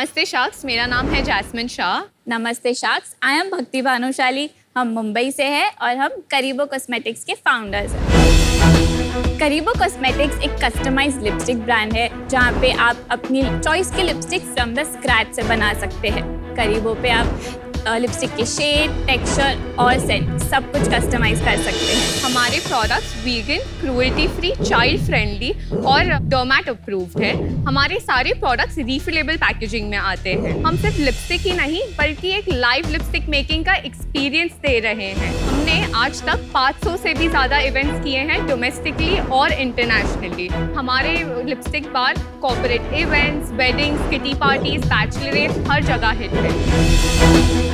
नमस्ते शाख्स, मेरा नाम है जैस्मिन शाह। नमस्ते शाख्स, आई एम भक्ति भानुशाली। हम मुंबई से हैं और हम करीबो कॉस्मेटिक्स के फाउंडर्स हैं। करीबो कॉस्मेटिक्स एक कस्टमाइज्ड लिपस्टिक ब्रांड है जहाँ पे आप अपनी चॉइस की लिपस्टिक फ्रॉम द स्क्रैच से बना सकते हैं। करीबो पे आप लिपस्टिक के शेड, टेक्सचर और सेंट सब कुछ कस्टमाइज कर सकते हैं। हमारे products vegan, cruelty free, child friendly और डर्मेट अप्रूव्ड है। हमारे सारे प्रोडक्ट्स रिफिलेबल पैकेजिंग में आते हैं। हम सिर्फ लिपस्टिक ही नहीं बल्कि एक लाइव लिपस्टिक मेकिंग का एक्सपीरियंस दे रहे हैं। हमने आज तक 500 से भी ज़्यादा इवेंट्स किए हैं डोमेस्टिकली और इंटरनेशनली। हमारे lipstick bar corporate events, weddings, kitty parties, bachelorette हर जगह हिट है।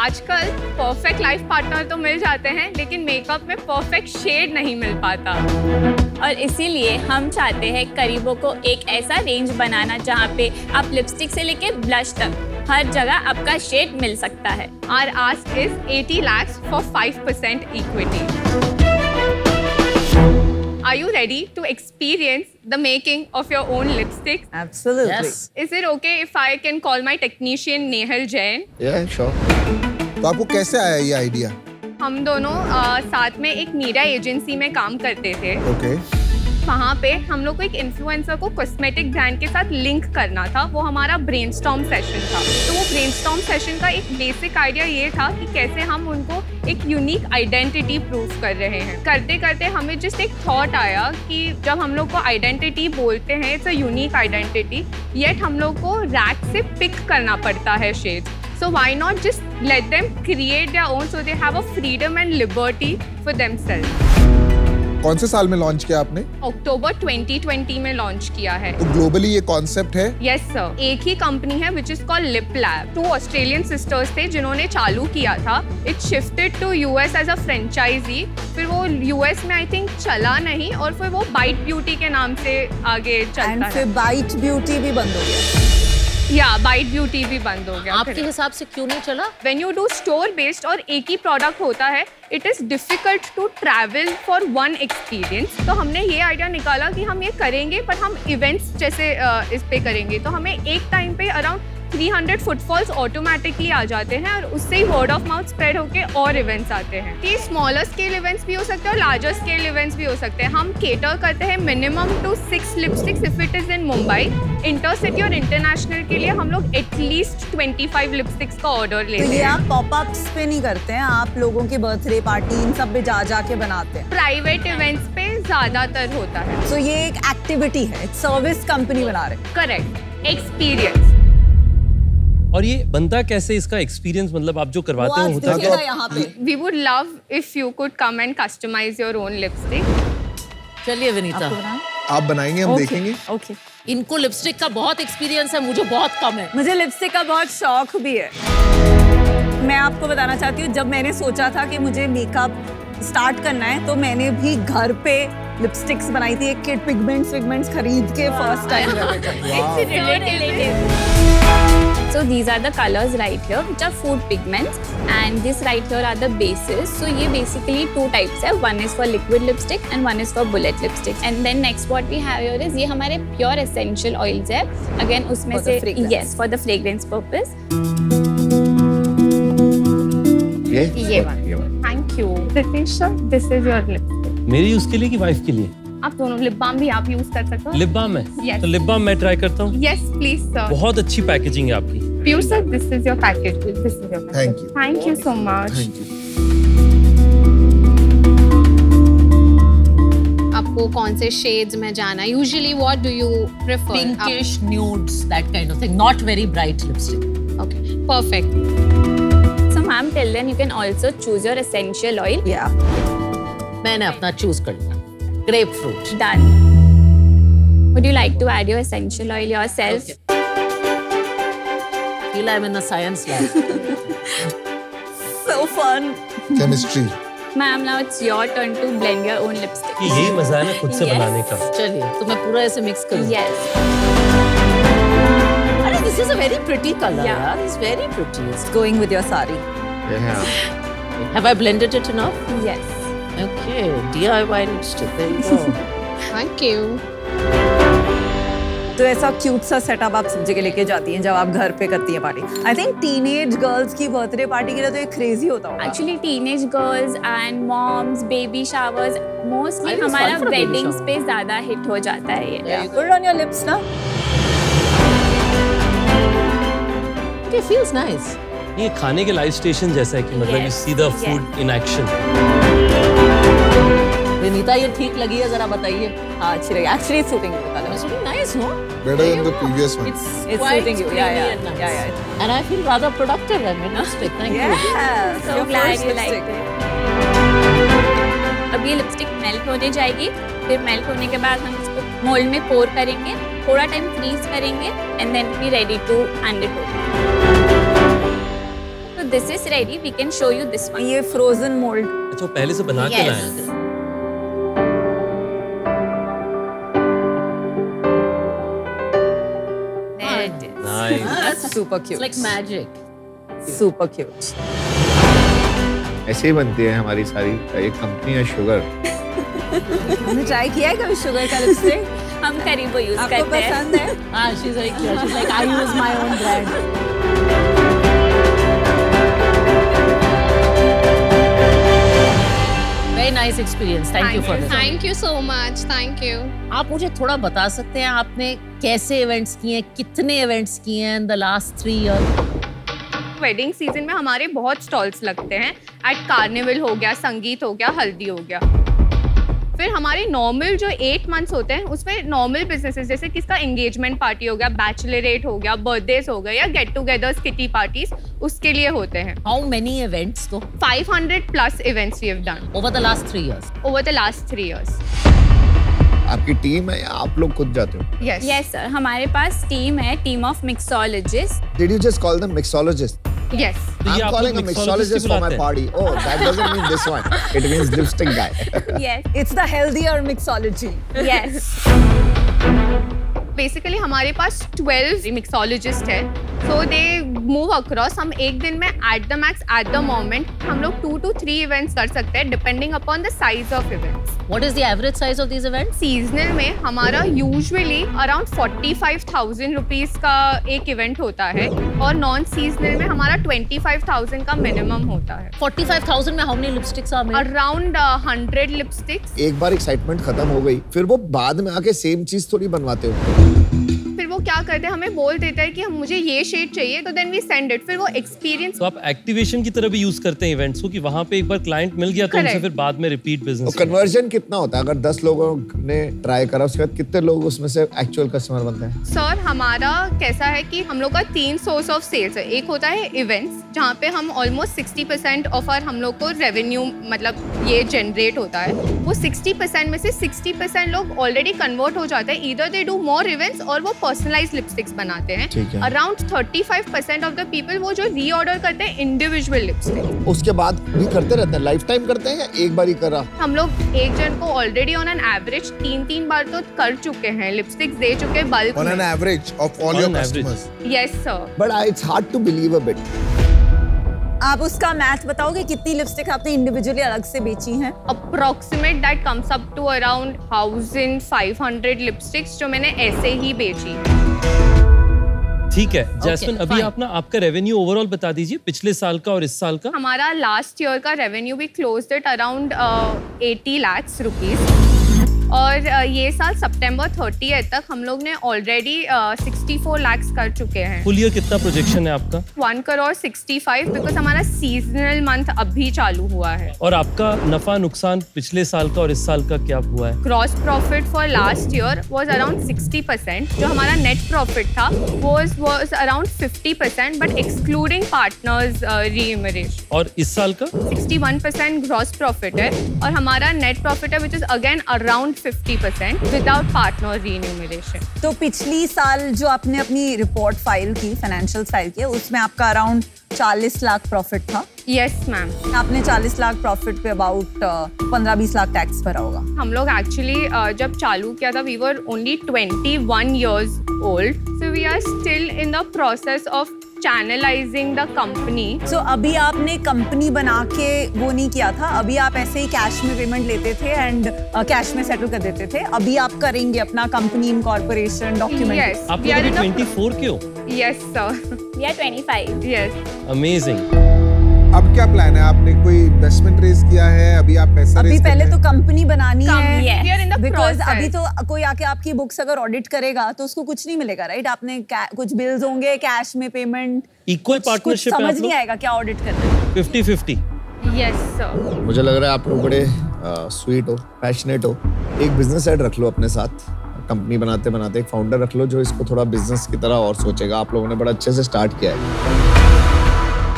आजकल परफेक्ट लाइफ पार्टनर तो मिल जाते हैं लेकिन मेकअप में परफेक्ट शेड नहीं मिल पाता और इसीलिए हम चाहते हैं करीबो को एक ऐसा रेंज बनाना जहाँ पे आप लिपस्टिक से लेके ब्लश तक हर जगह आपका शेड मिल सकता है। Our ask is 80 lakhs for 5% equity. Are you ready to experience the making of your own lipstick? Absolutely. Yes. Is it okay if I can call my technician Nehal Jain? Yeah, sure. तो आपको कैसे आया ये idea? हम दोनों साथ में एक मीडिया एजेंसी में काम करते थे। Okay. वहाँ पे हम लोग को एक इन्फ्लुएंसर को कॉस्मेटिक ब्रांड के साथ लिंक करना था। वो हमारा ब्रेनस्टॉर्म सेशन था। तो वो ब्रेनस्टॉर्म सेशन का एक बेसिक आइडिया ये था कि कैसे हम उनको एक यूनिक आइडेंटिटी प्रूव कर रहे हैं। करते करते हमें जस्ट एक थॉट आया कि जब हम लोग को आइडेंटिटी बोलते हैं, it's a unique identity, yet हम लोग को रैक से पिक करना पड़ता है shades. So why not just let them create their own so they have a freedom and liberty for themselves. कौन से साल में लॉन्च किया आपने? अक्टूबर 2020 में लॉन्च किया है। तो ग्लोबली ये कॉन्सेप्ट है? यस सर, एक ही कंपनी है which is called Lip Lab. 2 Australian sisters थे जिन्होंने चालू किया था। It shifted to US as a franchise. फिर वो यूएस में आई थिंक चला नहीं और फिर वो बाइट ब्यूटी के नाम से आगे चलता है। फिर बाइट ब्यूटी भी बंद हो गया। या बाइट ब्यूटी भी बंद हो गया। आपके हिसाब से क्यों नहीं चला? When you do store based और एक ही प्रोडक्ट होता है, it is difficult to travel for one experience। तो हमने ये आइडिया निकाला कि हम ये करेंगे पर हम इवेंट्स जैसे इस पे करेंगे। तो हमें एक टाइम पे अराउंड 300 फुटफॉल्स ऑटोमेटिकली आ जाते हैं और उससे ही वर्ड ऑफ माउथ स्प्रेड होके और इवेंट्स आते हैं। ये स्मॉलर स्केल इवेंट्स भी हो सकते हैं और लार्जर स्केल इवेंट्स भी हो सकते हैं। हम केटर करते हैं minimum two 6 lipsticks if it is in Mumbai. Intercity और इंटरनेशनल के लिए हम लोग एटलीस्ट 25 लिपस्टिक्स का ऑर्डर लेते हैं। तो ये आप पॉपअप्स पे नहीं करते हैं, आप लोगों के बर्थडे पार्टी इन सब पे जा के बनाते हैं? प्राइवेट इवेंट्स पे ज्यादातर होता है। तो ये एक एक्टिविटी है, सर्विस कंपनी बना रहे हैं। Correct, experience. और ये बनता कैसे, इसका एक्सपीरियंस मतलब आप जो करवाते हो होता क्या? यहाँ पे We would love if you could come and customize your own lipstick. चलिए विनीता, आप बनाएंगे, हम देखेंगे। ओके। इनको लिपस्टिक का बहुत एक्सपीरियंस है, मुझे बहुत कम है। मुझे लिपस्टिक का बहुत शौक भी है। मैं आपको बताना चाहती हूँ, जब मैंने सोचा था कि मुझे मेकअप स्टार्ट करना है तो मैंने भी घर पे लिपस्टिक्स बनाई थी। एक किट पिगमेंट्स खरीद के first time. So these are the colors right here, which are food pigments, and this right here are the bases. So ये basically 2 types है. One is for liquid lipstick and one is for bullet lipstick. And then next what we have here is ये हमारे pure essential oils है. Again उसमें से yes for the fragrance purpose. ये वाला। Thank you. Pritesh sir, this is your lipstick. मेरी उसके लिए कि वाइफ के लिए? आप दोनों लिप बाम भी आप यूज कर सकते हो। लिप बाम है? Yes. तो लिप बाम मैं ट्राई करता हूँ। Yes, please sir. बहुत अच्छी पैकेजिंग है आपकी। Pure sir, this is your package. This is your package. Thank you. Thank you so much. Thank you. आपको कौन से शेड्स में जाना है? Usually what do you prefer? Pinkish, nudes, that kind of thing. Not very bright lipstick. Okay, perfect. So ma'am, till then you can also choose your essential oil. Yeah. मैंने अपना choose कर लिया, grapefruit. Done. Would you like to add your essential oil yourself? Okay. Feel I'm in a science lab. So fun. Chemistry. Ma'am, now it's your turn to blend your own lipstick. कि यही मजा है ना खुद से Yes. बनाने का। चलिए, तो मैं पूरा ऐसे मिक्स करूँ। Yes. अरे, this is a very pretty color. Yeah. यार, it's very pretty. It's going with your sari. Yeah. Have I blended it enough? Yes. Okay, DIY lipstick. There you go. Thank you. तो ऐसा cute सा setup आप सब जगह लेके जाती हैं जब आप घर पे करती हैं party. I think teenage girls की बर्थडे पार्टी के लिए तो ये क्रेजी होता होगा। Actually teenage girls and moms baby showers mostly हमारा वेडिंग्स पे ज्यादा हिट हो जाता है ये। Put it on your lips ना। It feels nice. ये खाने के लाइव स्टेशन जैसा है कि मतलब you see the food in action. Vinita ये ठीक लगी है, जरा बताइए। हाँ अच्छी लगी। Actually it's suiting you। It's really nice, no? Better than the previous one. It's It's quite suiting you. Yeah, creamy yeah, and nice. yeah, yeah. And I feel rather productive and realistic. Thank you. Yes. So your glad first you liked lipstick. it. अब ये lipstick melt होने जाएगी, फिर melt होने के बाद हम इसको मोल्ड में पोर करेंगे, थोड़ा टाइम फ्रीज करेंगे and then be ready to hand it over. So this is ready. We can show you this one. ये frozen mold। अच्छा पहले से बना के Yes. लाए हैं। There it is. Nice. Super It's cute। like magic. Super cute। ऐसे ही बनती है हमारी सारी ये कंपनी है शुगर। आपने ट्राई किया है कभी शुगर का लिपस्टिक? हम करीबो यूज आपको करते हैं। पसंद है? Ah, she's very cute. She's like, I use my own brand. Very nice experience. Thank you for this. Thank you so much. Thank you. आप मुझे थोड़ा बता सकते हैं आपने कैसे इवेंट्स किए हैं, कितने इवेंट्स किए हैं in the last 3 years? Wedding season में हमारे बहुत स्टॉल्स लगते हैं। एट कार्निवल हो गया, संगीत हो गया, हल्दी हो गया। फिर हमारे नॉर्मल जो 8 मंथ्स होते हैं उसमें नॉर्मल बिजनेसेस जैसे किसका एंगेजमेंट पार्टी हो गया, बैचलरेट हो गया, बर्थडेज हो गया या गेट टुगेदर्स, किटी पार्टीज, उसके लिए होते हैं। How many events तो 500 plus events we have done over the last 3 years? over the last 3 years. आपकी टीम है या आप लोग खुद जाते हो? Yes. Yes sir, हमारे पास टीम है, team of mixologist. Did you just call them mixologist? Yes. तो ये I'm आप calling लोग a mixologist mixologist for my बुलाते हैं? party. Oh, that doesn't mean this one. It means lipstick guy. Yes, It's the healthier mixology। yes. Basically हमारे पास 12 mixologist है, सो they move across. हम एक दिन में at the max at the moment हम लोग 2 to 3 इवेंट्स कर सकते हैं depending upon the size of events. What is the average size of these events? Seasonal में हमारा यूजुअली अराउंड 45,000 रुपीज का एक इवेंट होता है और नॉन सीजनल में हमारा 25,000 का मिनिमम होता है। 45,000 में how many lipsticks are made? Around 100 lipsticks. एक बार एक्साइटमेंट खत्म हो गई फिर वो बाद में आके सेम चीज थोड़ी बनवाते हो। फिर वो क्या करते हैं, हमें बोल देता है कि हम मुझे ये शेड चाहिए, तो देन वी सेंड इट। फिर वो एक्सपीरियंस तो आप एक्टिवेशन की तरह भी यूज करते हैं इवेंट्स को कि वहां पे एक बार क्लाइंट मिल गया तो उनसे Correct. फिर बाद में रिपीट तो बिजनेस। कन्वर्जन कितना होता है? अगर 10 लोगों ने ट्राई करा उसके बाद कितने लोग उसमें से एक्चुअल कस्टमर बनते हैं? सर हमारा कैसा है कि हम लोग का 3 सोर्स ऑफ सेल्स है। एक होता है इवेंट्स जहाँ पे हम ऑलमोस्ट 60% ऑफ आर हम लोग को रेवेन्यू मतलब ये जनरेट होता है। वो 60% में से 60% लोग ऑलरेडी कन्वर्ट हो जाते हैं, either they do more events और वो पर्सनलाइज लिपस्टिक्स बनाते हैं। ठीक है। अराउंड 35% ऑफ द पीपल वो जो रीऑर्डर करते हैं इंडिविजुअल लिपस्टिक। उसके बाद भी करते रहते हैं? लाइफ टाइम करते हैं या एक बार ही करा? हम लोग एक जन को ऑलरेडी ऑन एन एवरेज 3 बार तो कर चुके हैं, लिपस्टिक्स दे चुके हैं बल्क On an में। average of all On your an average. customers. Yes sir. But it's hard to believe a bit. आप उसका मैथ बताओगे कितनी लिपस्टिक आपने इंडिविजुअली अलग से बेची हैं? Approximate that comes up to around 1500 lipsticks जो मैंने ऐसे ही बेची। ठीक है जैस्मिन, अभी fine. आप ना आपका रेवेन्यू ओवरऑल बता दीजिए पिछले साल का और इस साल का। हमारा लास्ट ईयर का रेवेन्यू भी closed at around 80 lakhs rupees और ये साल सितंबर 30 तक हम लोग ने ऑलरेडी 64 lakhs कर चुके हैं। फुल ईयर कितना प्रोजेक्शन है आपका? 1,65 बिकॉज हमारा सीजनल मंथ अभी चालू हुआ है। और आपका नफा नुकसान पिछले साल का और इस साल का क्या हुआ है? Gross profit for last year was around 60%। जो हमारा नेट प्रॉफिट था was around 50%, but excluding partners remuneration. और इस साल का? 61% ग्रॉस प्रॉफिट है और हमारा नेट प्रॉफिट है which is again around 50% without partner remuneration. तो पिछली साल जो आपने अपनी रिपोर्ट फाइल की, फाइनेंशियल फाइल की, उसमें आपका अराउंड 40 लाख प्रॉफिट था। Yes ma'am. आपने 40 लाख प्रॉफिट पे अबाउट 15-20 लाख टैक्स भरा होगा। हम लोग एक्चुअली जब चालू किया था we were only 21 years old, so we are still in the process of channelizing the company. So अभी आपने कंपनी बना के वो नहीं किया था, अभी आप ऐसे ही कैश में पेमेंट लेते थे एंड कैश में सेटल कर देते थे. अभी आप करेंगे अपना कंपनी इनकॉर्पोरेशन डॉक्यूमेंट. Yes. आप we are लोग in अभी a 24 क्यों? Yes, sir. We are 25. Yes. Amazing. अब क्या प्लान है? आपने कोई इन्वेस्टमेंट रेज किया है? अभी आप पैसा अभी रेज पहले तो कंपनी बनानी है. Yes. We are in the because process. अभी तो कोई आके आपकी बुक्स अगर ऑडिट करेगा तो उसको कुछ नहीं मिलेगा, राइट? आपने कुछ बिल्स होंगे, कैश में पेमेंट, इक्वल कुछ पार्टनरशिप है समझ आप नहीं लोग? आएगा क्या ऑडिट करना है. 50-50. Yes, sir. मुझे लग रहा है आप लोग बड़े स्वीट हो, पैशनेट हो. एक बिजनेस हेड रख लो अपने साथ. कंपनी बनाते बनाते एक फाउंडर रख लो जो इसको थोड़ा बिजनेस की तरह और सोचेगा. आप लोगों ने बड़ा अच्छे से स्टार्ट किया है.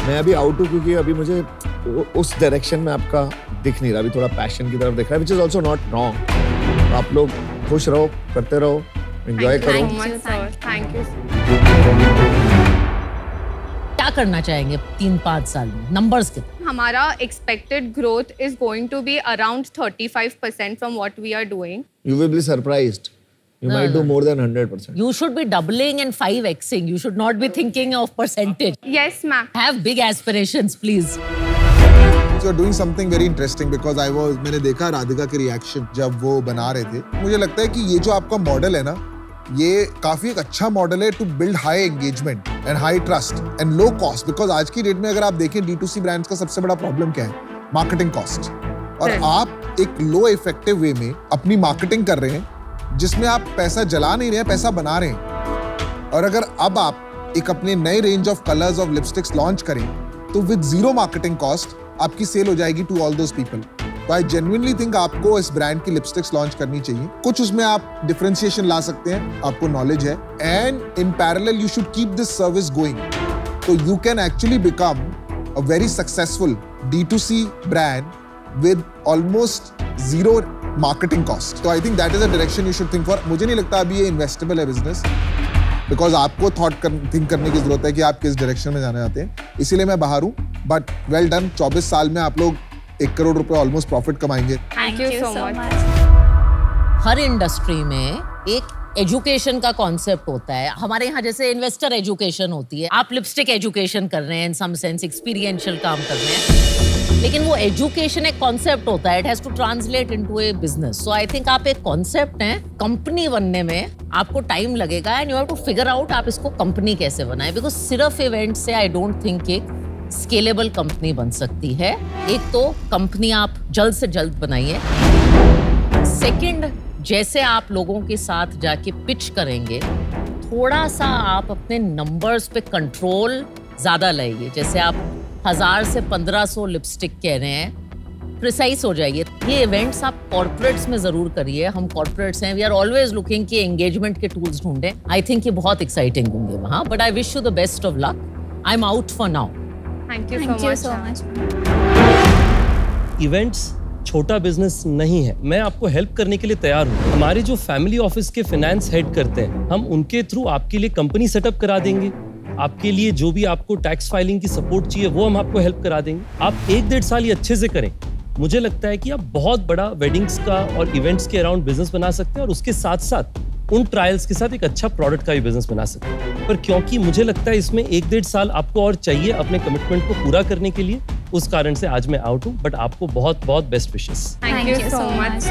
मैं अभी आउट हूँ क्योंकि अभी मुझे उस डायरेक्शन में आपका दिख नहीं रहा. अभी थोड़ा पैशन की तरफ दिख रहा है, which is also not wrong. आप लोग खुश रहो, करते रहो, एंजॉय करो. Thank you so much, sir. Thank you. क्या करना चाहेंगे 3-5 साल में? नंबर्स के हमारा expected growth is going to be around 35% from what we are doing. You will be surprised. You might do more than 100%. You should be doubling and 5xing. You should not be thinking of percentage. Yes, ma'am. Have big aspirations, please. You are doing something very interesting because मैंने देखा राधिका के reaction जब वो बना रहे थे. मुझे लगता है कि ये जो आपका मॉडल है ना, ये काफी एक अच्छा मॉडल है to build high engagement and high trust and low cost. Because आज की डेट में अगर आप देखें D2C ब्रांड्स का सबसे बड़ा प्रॉब्लम क्या है? Marketing cost. और आप एक लो इफेक्टिव वे में अपनी मार्केटिंग कर रहे हैं जिसमें आप पैसा जला नहीं रहे हैं, पैसा बना रहे हैं. और अगर अब आप एक अपने नए range of colours of lipsticks launch करें तो विद जीरो मार्केटिंग कॉस्ट आपकी सेल हो जाएगी टू ऑल दोस पीपल. तो आई जेन्युइनली थिंक आपको इस ब्रांड की लिपस्टिक्स लॉन्च करनी चाहिए. कुछ उसमें आप डिफरेंशिएशन ला सकते हैं, आपको नॉलेज है, and in parallel you should keep this service going. तो you can actually become a very successful D2C brand with almost zero marketing cost. तो I think that is a direction you should think for. मुझे नहीं लगता अभी ये investable है business, because आपको think करने की जरूरत है कि आप किस डायरेक्शन में जाना चाहते हैं. इसीलिए मैं बाहर हूँ, बट वेल डन. 24 साल में आप लोग 1 करोड़ रुपए ऑलमोस्ट प्रॉफिट कमाएंगे. Thank you so much. Her industry में एक एजुकेशन का कॉन्सेप्ट होता है. हमारे यहाँ जैसे इन्वेस्टर एजुकेशन होती है, आप लिपस्टिक एजुकेशन कर रहे हैं, इन सम सेंस एक्सपीरियंशियल काम कर रहे हैं. लेकिन वो एजुकेशन एक कॉन्सेप्ट होता है, it has to translate into a business. So I think आप एक कॉन्सेप्ट हैं, कंपनी बनने में आपको टाइम लगेगा and you have to figure out आप इसको कंपनी कैसे बनाएं. बिकॉज सिर्फ इवेंट से आई डोंट थिंक एक स्केलेबल कंपनी बन सकती है. एक तो कंपनी आप जल्द से जल्द बनाइए. सेकंड, जैसे आप लोगों के साथ जाके पिच करेंगे, थोड़ा सा आप अपने नंबर्स पे कंट्रोल ज्यादा लाइए. जैसे आप 1000 से 1500 लिपस्टिक कह रहे हैं, प्रिसाइज हो जाइए. ये इवेंट्स आप कॉर्पोरेट्स में जरूर करिए. हम कॉर्पोरेट्स हैं, वी आर ऑलवेज लुकिंग कि एंगेजमेंट के टूल्स ढूंढें. आई थिंक ये बहुत एक्साइटिंग होंगे वहाँ. But I wish you the best of luck. I am out for now. Thank you Thank you so so much. much. Events छोटा business नहीं है. मैं आपको हेल्प करने के लिए तैयार हूँ. हमारे जो फैमिली ऑफिस के फाइनेंस हेड करते हैं, हम उनके थ्रू आपके लिए कंपनी सेटअप करा देंगे. आपके लिए जो भी आपको टैक्स फाइलिंग की सपोर्ट चाहिए वो हम आपको हेल्प करा देंगे. आप 1-1.5 साल ये अच्छे से करें. मुझे लगता है कि आप बहुत बड़ा वेडिंग्स का और इवेंट्स के अराउंड बिजनेस बना सकते हैं और उसके साथ साथ उन ट्रायल्स के साथ एक अच्छा प्रोडक्ट का भी बिजनेस बना सकते हैं. पर क्योंकि मुझे लगता है इसमें 1-1.5 साल आपको और चाहिए अपने कमिटमेंट को पूरा करने के लिए, उस कारण से आज मैं आउट हूँ. बट आपको बहुत बहुत best wishes. Thank you so much.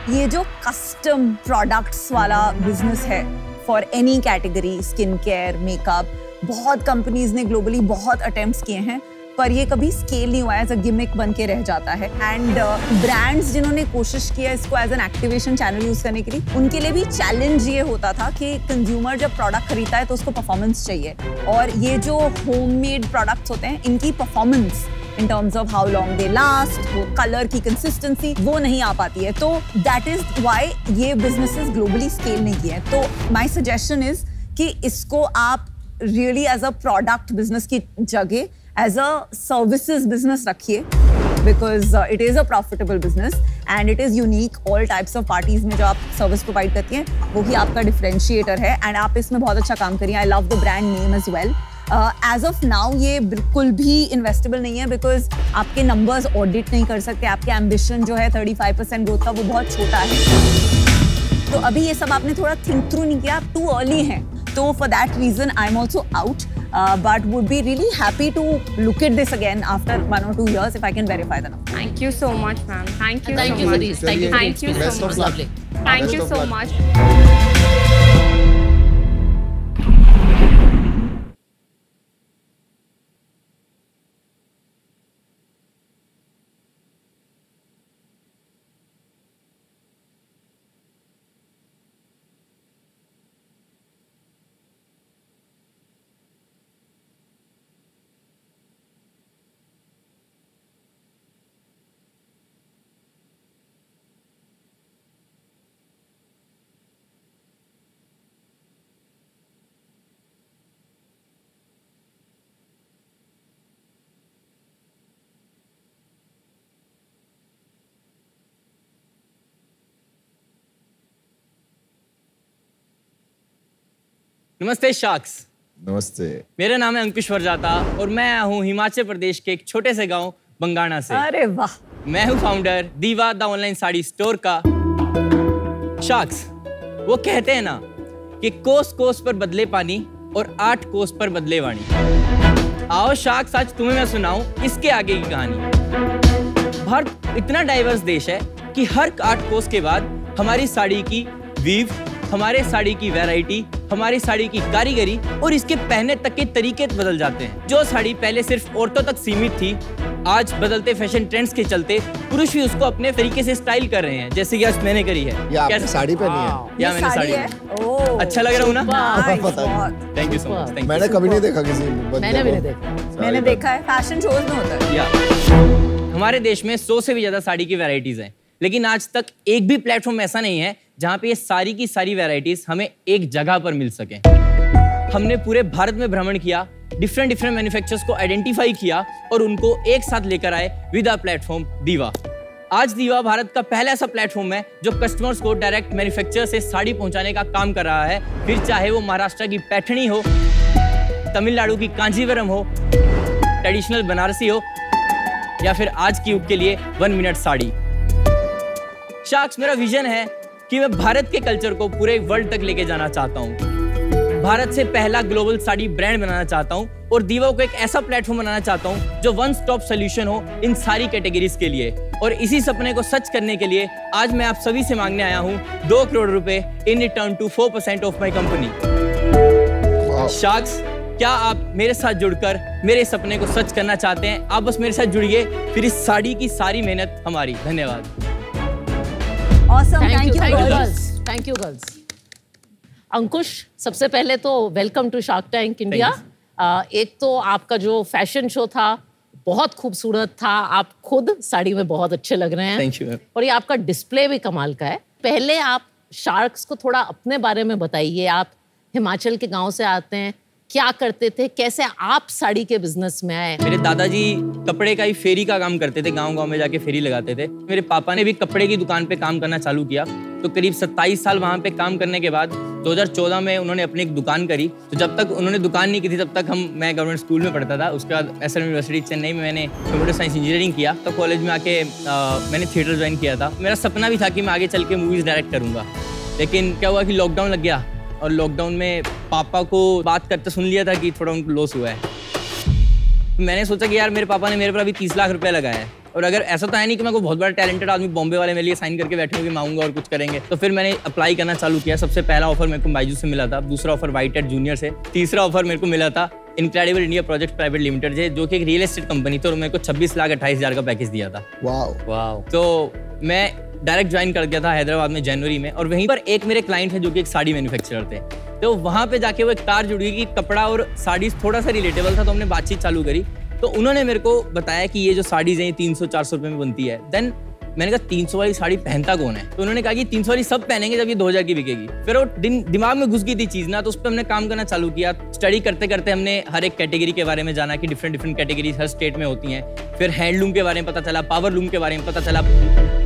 ये जो कस्टम प्रोडक्ट्स वाला बिजनेस है for any category, skin care, makeup, बहुत कंपनीज ने ग्लोबली बहुत अटेम्प्ट्स किए हैं, पर ये कभी स्केल नहीं हुआ है, एज अ गिमिक बन के रह जाता है. एंड ब्रांड्स जिन्होंने कोशिश किया इसको as an activation channel use करने के लिए, उनके लिए भी चैलेंज ये होता था कि कंज्यूमर जब प्रोडक्ट खरीदता है तो उसको परफॉर्मेंस चाहिए. और ये जो होममेड प्रोडक्ट्स होते हैं, इनकी performance in terms of how long they last, वो कलर की कंसिस्टेंसी वो नहीं आ पाती है. तो दैट इज व्हाई ये बिजनेसेस ग्लोबली स्केल नहीं किए हैं. तो माय सजेशन इज कि इसको आप really as a product business की जगह एज अ सर्विसेज बिजनेस रखिए, because it is a profitable business and it is unique. All types of parties में जो आप सर्विस प्रोवाइड करती हैं वो ही आपका डिफरेंशिएटर है एंड आप इसमें बहुत अच्छा काम करिए. I love the brand name as well. As of now ये बिल्कुल भी इन्वेस्टेबल नहीं है, बिकॉज आपके नंबर्स ऑडिट नहीं कर सकते. आपके एम्बिशन जो है 35% ग्रोथ का, वो बहुत छोटा है. तो अभी ये सब आपने थोड़ा थिंक थ्रू नहीं किया, आप टू अर्ली हैं. So for that reason, I'm also out. But would be really happy to look at this again after 1 or 2 years if I can verify the number. Thank you so much, ma'am. Thank you Thank so you for much. these. Thank you. Thank you so Best of much. luck. Lovely. Thank Best you of so luck. much. नमस्ते sharks. नमस्ते। मेरा नाम है अंकुश वरजाता और मैं आया हूँ हिमाचल प्रदेश के एक छोटे से गांव बंगाणा से। अरे वाह। मैं हूँ फाउंडर दीवा द ऑनलाइन साड़ी स्टोर का। शार्क्स, वो कहते हैं ना कि कोस कोस पर बदले पानी और 8 कोस पर बदले वाणी। आओ शार्क्स, आज तुम्हें मैं सुनाऊं इसके आगे की कहानी। भारत इतना डाइवर्स देश है कि हर 8 कोस के बाद हमारी साड़ी की वीव, हमारे साड़ी की वैरायटी, हमारी साड़ी की कारीगरी और इसके पहनने तक के तरीके बदल जाते हैं। जो साड़ी पहले सिर्फ औरतों तक सीमित थी, आज बदलते फैशन ट्रेंड्स के चलते पुरुष भी उसको अपने तरीके से स्टाइल कर रहे हैं, जैसे कि आज मैंने करी है। ये आपने साड़ी पहनी है? या मैंने साड़ी है। ओह, अच्छा लग रहा हूँ ना? पता नहीं। Thank you so much. मैंने कभी नहीं देखा किसी मैंने भी नहीं देखा। मैंने देखा है, फैशन शोज में होता है। या हमारे देश में 100 से भी ज्यादा साड़ी की वैरायटीज हैं, लेकिन आज तक एक भी प्लेटफॉर्म ऐसा नहीं है जहां पे ये सारी की सारी वैरायटीज हमें एक जगह पर मिल सके। हमने पूरे भारत में भ्रमण किया, डिफरेंट मैन्युफैक्चरर्स को आइडेंटिफाई किया और उनको एक साथ लेकर आए विद अ प्लेटफॉर्म दीवा। आज दीवा भारत का पहला ऐसा प्लेटफॉर्म है जो कस्टमर्स को डायरेक्ट मैन्युफैक्चरर से साड़ी पहुंचाने का काम कर रहा है, फिर चाहे वो महाराष्ट्र की पैठणी हो, तमिलनाडु की कांजीवरम हो, ट्रेडिशनल बनारसी हो या फिर आज की युग के लिए 1 मिनट साड़ी। शार्क्स, मेरा विजन है कि मैं भारत के कल्चर को पूरे वर्ल्ड तक लेके जाना चाहता हूँ। भारत से पहला ग्लोबल साड़ी ब्रांड बनाना चाहता हूँ और दीवा को एक ऐसा प्लेटफॉर्म बनाना चाहता हूँ जो वन स्टॉप सोल्यूशन हो इन सारी कैटेगरीज के लिए। और इसी सपने को सच करने के लिए आज मैं आप सभी से मांगने आया हूँ 2 करोड़ रुपए in return to 4% of my company. Sharks, क्या आप मेरे साथ जुड़कर मेरे सपने को सच करना चाहते हैं? आप बस मेरे साथ जुड़िए, फिर इस साड़ी की सारी मेहनत हमारी। धन्यवाद। Awesome, Thank you girls. girls. Thank you girls. अंकुश, सबसे पहले तो welcome to Shark Tank India. एक तो आपका जो फैशन शो था बहुत खूबसूरत था, आप खुद साड़ी में बहुत अच्छे लग रहे हैं। Thank you, ma'am. और ये आपका डिस्प्ले भी कमाल का है। पहले आप शार्क्स को थोड़ा अपने बारे में बताइए। आप हिमाचल के गांव से आते हैं, क्या करते थे, कैसे आप साड़ी के बिजनेस में आए? मेरे दादाजी कपड़े का ही फेरी का काम करते थे, गांव-गांव में जाके फेरी लगाते थे। मेरे पापा ने भी कपड़े की दुकान पे काम करना चालू किया, तो करीब 27 साल वहाँ पे काम करने के बाद 2014 में उन्होंने अपनी एक दुकान करी। तो जब तक उन्होंने दुकान नहीं की थी तब तक मैं गवर्नमेंट स्कूल में पढ़ता था। उसके बाद SM यूनिवर्सिटी चेन्नई में मैंने कंप्यूटर साइंस इंजीनियरिंग किया। तो कॉलेज में आके मैंने थिएटर ज्वाइन किया था। मेरा सपना भी था कि मैं आगे चल के मूवीज़ डायरेक्ट करूँगा, लेकिन क्या हुआ कि लॉकडाउन लग गया और लॉकडाउन में पापा को बात करते सुन लिया था कि थोड़ा उनको लॉस हुआ है। तो मैंने सोचा कि यार मेरे पापा ने मेरे पर अभी 30 लाख रुपए लगाया है और अगर ऐसा तो है नहीं कि मैं कोई बहुत बड़ा टैलेंटेड आदमी बॉम्बे वाले मेरे लिए साइन करके बैठे होंगे, मांगूंगा और कुछ करेंगे। तो फिर मैंने अप्लाई करना चालू किया। सबसे पहला ऑफर मेरे को बायजू से मिला था, दूसरा ऑफर वाइट एट जूनियर से, तीसरा ऑफर मेरे को मिला था incredible India project private limited से, जो कि एक रियल एस्टेट कंपनी थी और मेरे को 26,28,000 का पैकेज दिया था। वाओ। तो मैं डायरेक्ट ज्वाइन कर गया था हैदराबाद में जनवरी में, और वहीं पर एक मेरे क्लाइंट है जो कि एक साड़ी मैन्युफैक्चरर थे। तो वहाँ पे जाके वो एक तार जुड़ गई कि कपड़ा और साड़ी थोड़ा सा रिलेटेबल था, तो हमने बातचीत चालू करी। तो उन्होंने मेरे को बताया कि ये जो साड़ीज हैं 300-400 रुपए में बनती है। देन मैंने कहा 300 वाली साड़ी पहनता कौन है? तो उन्होंने कहा कि 300 वाली सब पहनेंगे जब ये 2000 की बिकेगी। फिर वो दिमाग में घुस गई थी चीज ना, तो उस पर हमने काम करना चालू किया। स्टडी करते करते हमने हर एक कैटेगरी के बारे में जाना कि डिफरेंट कैटेगरीज हर स्टेट में होती हैं। फिर हैंडलूम के बारे में पता चला, पावर लूम के बारे में पता चला।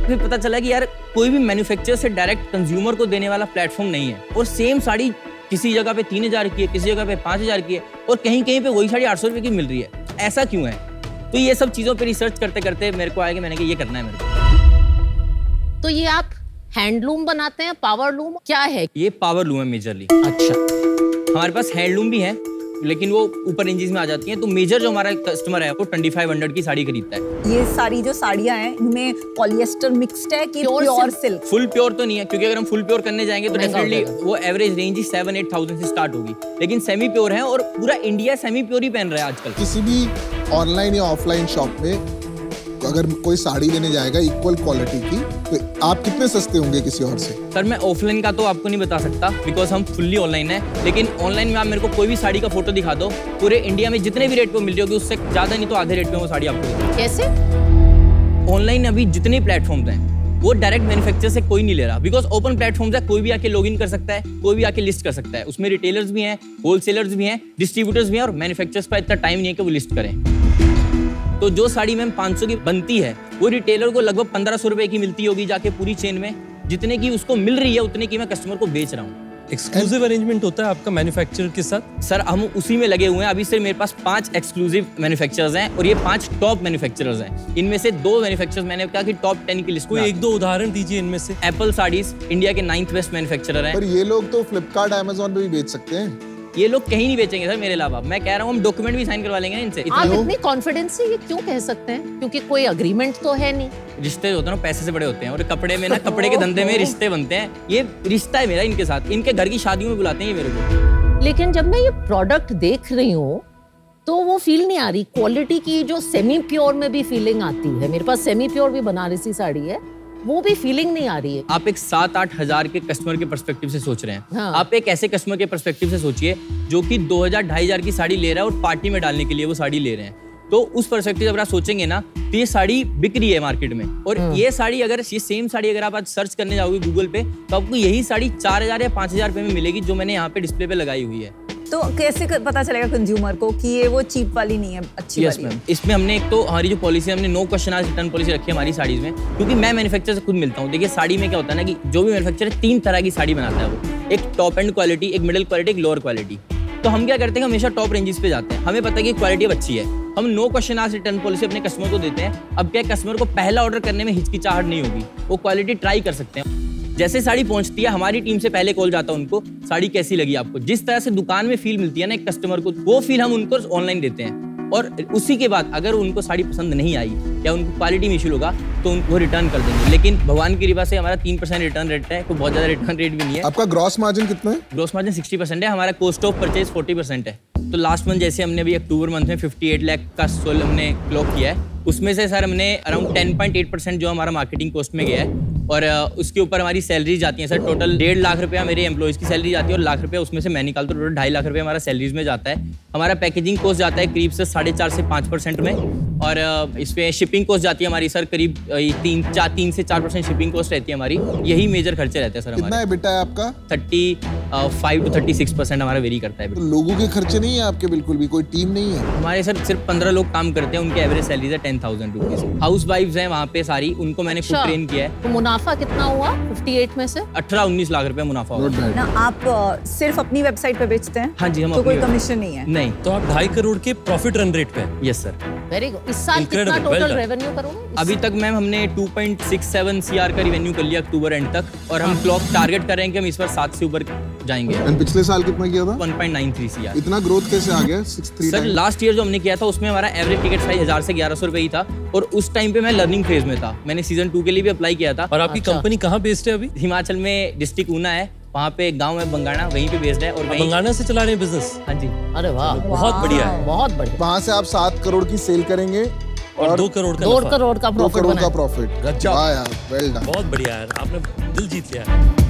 फिर पता चला कि यार कोई भी मैन्युफैक्चरर से डायरेक्ट कंज्यूमर को देने वाला प्लेटफॉर्म नहीं है, और सेम साड़ी किसी जगह पे 3000 की है, किसी जगह पे 5000 की है, और कहीं कहीं पे वही साड़ी 800 रुपए की मिल रही है। ऐसा क्यों है? तो ये सब चीजों पे रिसर्च करते करते मेरे को आया कि मैंने कहा ये करना है मेरे को। तो ये आप हैंडलूम बनाते हैं, पावर लूम क्या है? ये पावर लूम है मेजरली। अच्छा। हमारे पास हैंडलूम भी है, लेकिन वो ऊपर रेंजेस में आ जाती हैं। तो मेजर जो हमारा कस्टमर है वो 2500 की साड़ी खरीदता है। ये सारी जो साड़ियाँ हैं इनमें पॉलिएस्टर मिक्स्ड है कि प्योर सिल्क? फुल प्योर तो नहीं है, क्योंकि अगर हम फुल प्योर करने जाएंगे तो डेफिनेटली वो एवरेज रेंज ही 7-8,000 से स्टार्ट होगी। लेकिन सेमी प्योर है और पूरा इंडिया सेमी प्योर ही पहन रहा है आजकल। किसी भी ऑनलाइन या ऑफलाइन शॉप में अगर कोई साड़ी लेने जाएगा इक्वल क्वालिटी की, तो आप कितने सस्ते होंगे किसी और से? सर मैं ऑफलाइन का तो आपको नहीं बता सकता, बिकॉज हम फुल्ली ऑनलाइन है। लेकिन ऑनलाइन में आप मेरे को कोई भी साड़ी का फोटो दिखा दो, पूरे इंडिया में जितने भी रेट पे मिल रही होगी उससे ज्यादा नहीं तो आधे रेट में वो साड़ी आपको देगी। कैसे? ऑनलाइन अभी जितने प्लेटफॉर्म्स हैं वो डायरेक्ट मैन्युफैक्चर से कोई नहीं ले रहा, बिकॉज ओपन प्लेटफॉर्म्स है, कोई भी आके लॉग इन कर सकता है, कोई भी आके लिस्ट कर सकता है। उसमें रिटेलर्स भी हैं, होलसेलर्स भी हैं, डिस्ट्रीब्यूटर्स भी हैं, और मैन्युफैक्चरर्स का इतना टाइम नहीं है कि वो लिस्ट करें। तो जो साड़ी मैम 500 की बनती है वो रिटेलर को लगभग 1500 रुपए की मिलती होगी जाके पूरी चेन में। जितने की उसको मिल रही है उतने की मैं कस्टमर को बेच रहा हूँ। एक्सक्लूसिव अरेंजमेंट होता है आपका मैन्युफैक्चरर के साथ? सर हम उसी में लगे हुए हैं। अभी सिर्फ मेरे पास 5 एक्सक्लूसिव मैन्युफैक्चरर्स हैं और ये 5 टॉप मैन्युफैक्चरर्स हैं। इनमें से 2 मैन्युफैक्चरर्स मैंने कहा कि टॉप 10 की लिस्ट में। कोई 1-2 उदाहरण दीजिए इनमें से। एप्पल साड़ीज इंडिया के 9th बेस्ट मैन्युफैक्चरर हैं। पर ये लोग तो फ्लिपकार्ट, अमेज़न पे भी बेच सकते हैं। ये लोग कहीं नहीं बेचेंगे सर मेरे अलावा। मैं कह रहा हूँ हम डॉक्यूमेंट भी साइन करवा लेंगे ना इनसे। आप इतनी कॉन्फिडेंस से ये क्यों कह सकते हैं? क्योंकि कोई अग्रीमेंट तो है नहीं। रिश्ते होते हैं ना, पैसे से बड़े होते हैं, और कपड़े में ना, कपड़े के धंधे में रिश्ते बनते हैं। ये रिश्ता है मेरा इनके साथ। इनके घर की शादियों में बुलाते हैं ये मेरे को। लेकिन जब मैं ये प्रोडक्ट देख रही हूँ तो वो फील नहीं आ रही क्वालिटी की, जो सेमी प्योर में भी फीलिंग आती है। मेरे पास सेमी प्योर भी बनारसी साड़ी है, वो भी फीलिंग नहीं आ रही है। आप एक 7-8 हजार के कस्टमर के पर्सपेक्टिव से सोच रहे हैं। हाँ। आप एक ऐसे कस्टमर के पर्सपेक्टिव से सोचिए जो कि 2000-2500 की साड़ी ले रहा है और पार्टी में डालने के लिए वो साड़ी ले रहे हैं। तो उस पर्सपेक्टिव अगर आप सोचेंगे ना तो ये साड़ी बिक रही है मार्केट में। और ये साड़ी अगर ये सेम साड़ी अगर आप आज सर्च करने जाओगे गूगल पे तो आपको यही साड़ी 4000 या 5000 रुपए में मिलेगी जो मैंने यहाँ पे डिस्प्ले पे लगाई हुई है। तो कैसे पता चलेगा कंज्यूमर को कि ये वो चीप वाली नहीं है, अच्छी वाली है? इसमें हमने एक तो हमारी जो पॉलिसी है, हमने no question asked return policy रखी है हमारी साड़ीज में, क्योंकि मैं मैन्युफैक्चरर से खुद मिलता हूँ। देखिए साड़ी में क्या होता है ना कि जो भी मैन्युफैक्चरर 3 तरह की साड़ी बनाता है वो, एक टॉप एंड क्वालिटी, एक मिडिल क्वालिटी, एक लोअर क्वालिटी। तो हम क्या करते हैं, हमेशा टॉप रेंजेस पे जाते हैं। हमें पता है कि क्वालिटी अब अच्छी है, हम no question asked return policy अपने कस्टमर को देते हैं। अब क्या कस्टमर को पहला ऑर्डर करने में हिचकिचाहट नहीं होगी, वो क्वालिटी ट्राई कर सकते हैं। जैसे साड़ी पहुंचती है हमारी टीम से पहले कॉल जाता है उनको, साड़ी कैसी लगी आपको। जिस तरह से दुकान में फील मिलती है ना एक कस्टमर को, वो फील हम उनको ऑनलाइन देते हैं। और उसी के बाद अगर उनको साड़ी पसंद नहीं आई या उनको क्वालिटी में इशू होगा तो उनको रिटर्न कर देंगे। लेकिन भगवान की कृपा से हमारा 3% रिटर्न रेट है, कोई बहुत ज्यादा रिटर्न रेट भी नहीं है। आपका ग्रॉस मार्जिन कितना है? ग्रॉस मार्जिन 60% है, हमारा कॉस्ट ऑफ परचेज 40% है। तो लास्ट मंथ जैसे हमने अभी अक्टूबर मंथ में 58 लाख का सोल हमने क्लॉक किया है, उसमें से सर हमने अराउंड 10.8% जो हमारा मार्केटिंग कॉस्ट में गया है। और उसके ऊपर हमारी सैलरीज जाती हैं सर, टोटल 1.5 लाख रुपया मेरे एम्प्लॉइज की सैलरी जाती है और लाख रुपया उसमें से मैं निकालता हूँ, टोटल 2.5 लाख रुपया हमारा सैलरीज में जाता है। हमारा पैकेजिंग कॉस्ट जाता है करीब से 4.5 से 5% में, और इस पे शिपिंग कॉस्ट जाती है हमारी सर करीब 3 से 4% शिपिंग कॉस्ट रहती है हमारी। यही मेजर खर्चे रहते हैं सर हमारे। कितना EBITDA है आपका? 35 to 36% हमारा वेरी करता है। तो लोगों के खर्चे नहीं है आपके? बिल्कुल भी कोई टीम नहीं है? हमारे सर सिर्फ 15 लोग काम करते हैं, उनकी एवरेज सैलरी है 10,000 रुपीज। हाउस वाइफ्स हैं वहाँ पे सारी, उनको मैंने खुद ट्रेन किया है। तो मुनाफा कितना हुआ 58 में से? 18-19 लाख रुपए मुनाफा हुआ। ना आप सिर्फ अपनी वेबसाइट पे बेचते हैं? हाँ जी, हम तो कोई कमीशन नहीं है? नहीं। तो आप 2.5 करोड़ के प्रॉफिट रन रेट पे हैं? Yes sir. Very good. इस साल कितना टोटल रेवेन्यू करोगे? अभी तक मैम हमने 2.67 CR का रेवेन्यू कर लिया अक्टूबर एंड तक, और हम क्लॉक टारगेट कर रहे हैं कि हम इस बार 7 से ऊपर जाएंगे। पिछले साल कितना किया था? 1.93 CR। इतना ग्रोथ कैसे आ गया? 63 सर लास्ट ईयर जो हमने किया था उसमें हमारा एवरेज टिकट प्राइस 1000 से 1100 रुपए ही था, और उस टाइम पे मैं लर्निंग फेज में था। मैंने सीजन 2 के लिए भी अप्लाई किया था। और आपकी कंपनी कहाँ बेस्ड है अभी? हिमाचल में डिस्ट्रिक्ट ऊना है, वहाँ पे एक गाँव है बंगाणा, वहीं पे बेस्ड है। और बंगाणा से चला रहे हैं बिजनेस? हाँ जी। अरे वाह, बहुत बढ़िया है, बहुत बढ़िया। वहाँ से आप 7 करोड़ की सेल करेंगे और 2 करोड़ का 2 करोड़ का 2 करोड़ का प्रॉफिट। प्रॉफिट। वाह यार, वेल डन। बहुत बढ़िया यार, आपने दिल जीत लिया है।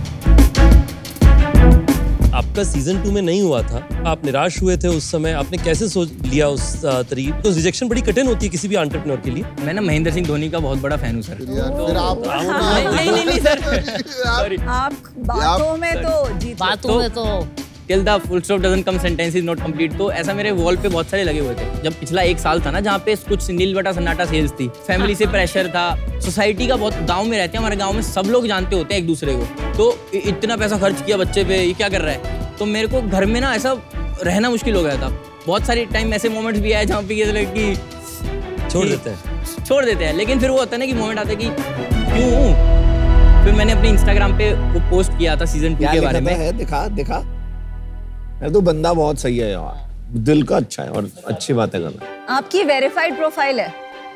आपका सीजन 2 में नहीं हुआ था, आप निराश हुए थे उस समय, आपने कैसे सोच लिया उस तरीके? तो रिजेक्शन बड़ी कठिन होती है किसी भी एंटरप्रेन्योर के लिए। मैं ना महेंद्र सिंह धोनी का बहुत बड़ा फैन हूँ सर। फिर आप नहीं सर, आप बातों में तो जीत, बातों में तो till the full stop doesn't come sentence is not complete. तो ऐसा मेरे वॉल पे बहुत सारे लगे हुए थे। जब पिछला 1 साल था ना जहाँ पे कुछ नील बटा सन्नाटा सेल्स थी, फैमिली से प्रेशर था, सोसाइटी का बहुत, गांव में रहते हैं, हमारे गांव में सब लोग जानते होते हैं एक दूसरे को, तो इतना पैसा खर्च किया बच्चे पे, ये क्या कर रहा है। तो मेरे को घर में ना ऐसा रहना मुश्किल हो गया था। बहुत सारे टाइम ऐसे मोमेंट्स भी आए जहाँ पे ये लगे कि छोड़ देते हैं, लेकिन फिर वो होता है ना कि मोमेंट आता है कि क्यों। फिर मैंने अपने इंस्टाग्राम पे वो पोस्ट किया था सीजन 2 के बारे में। दिखा यार तू बंदा बहुत सही है यार, दिल का अच्छा है और अच्छी बातें कर रहा है। आपकी वेरीफाइड प्रोफाइल है?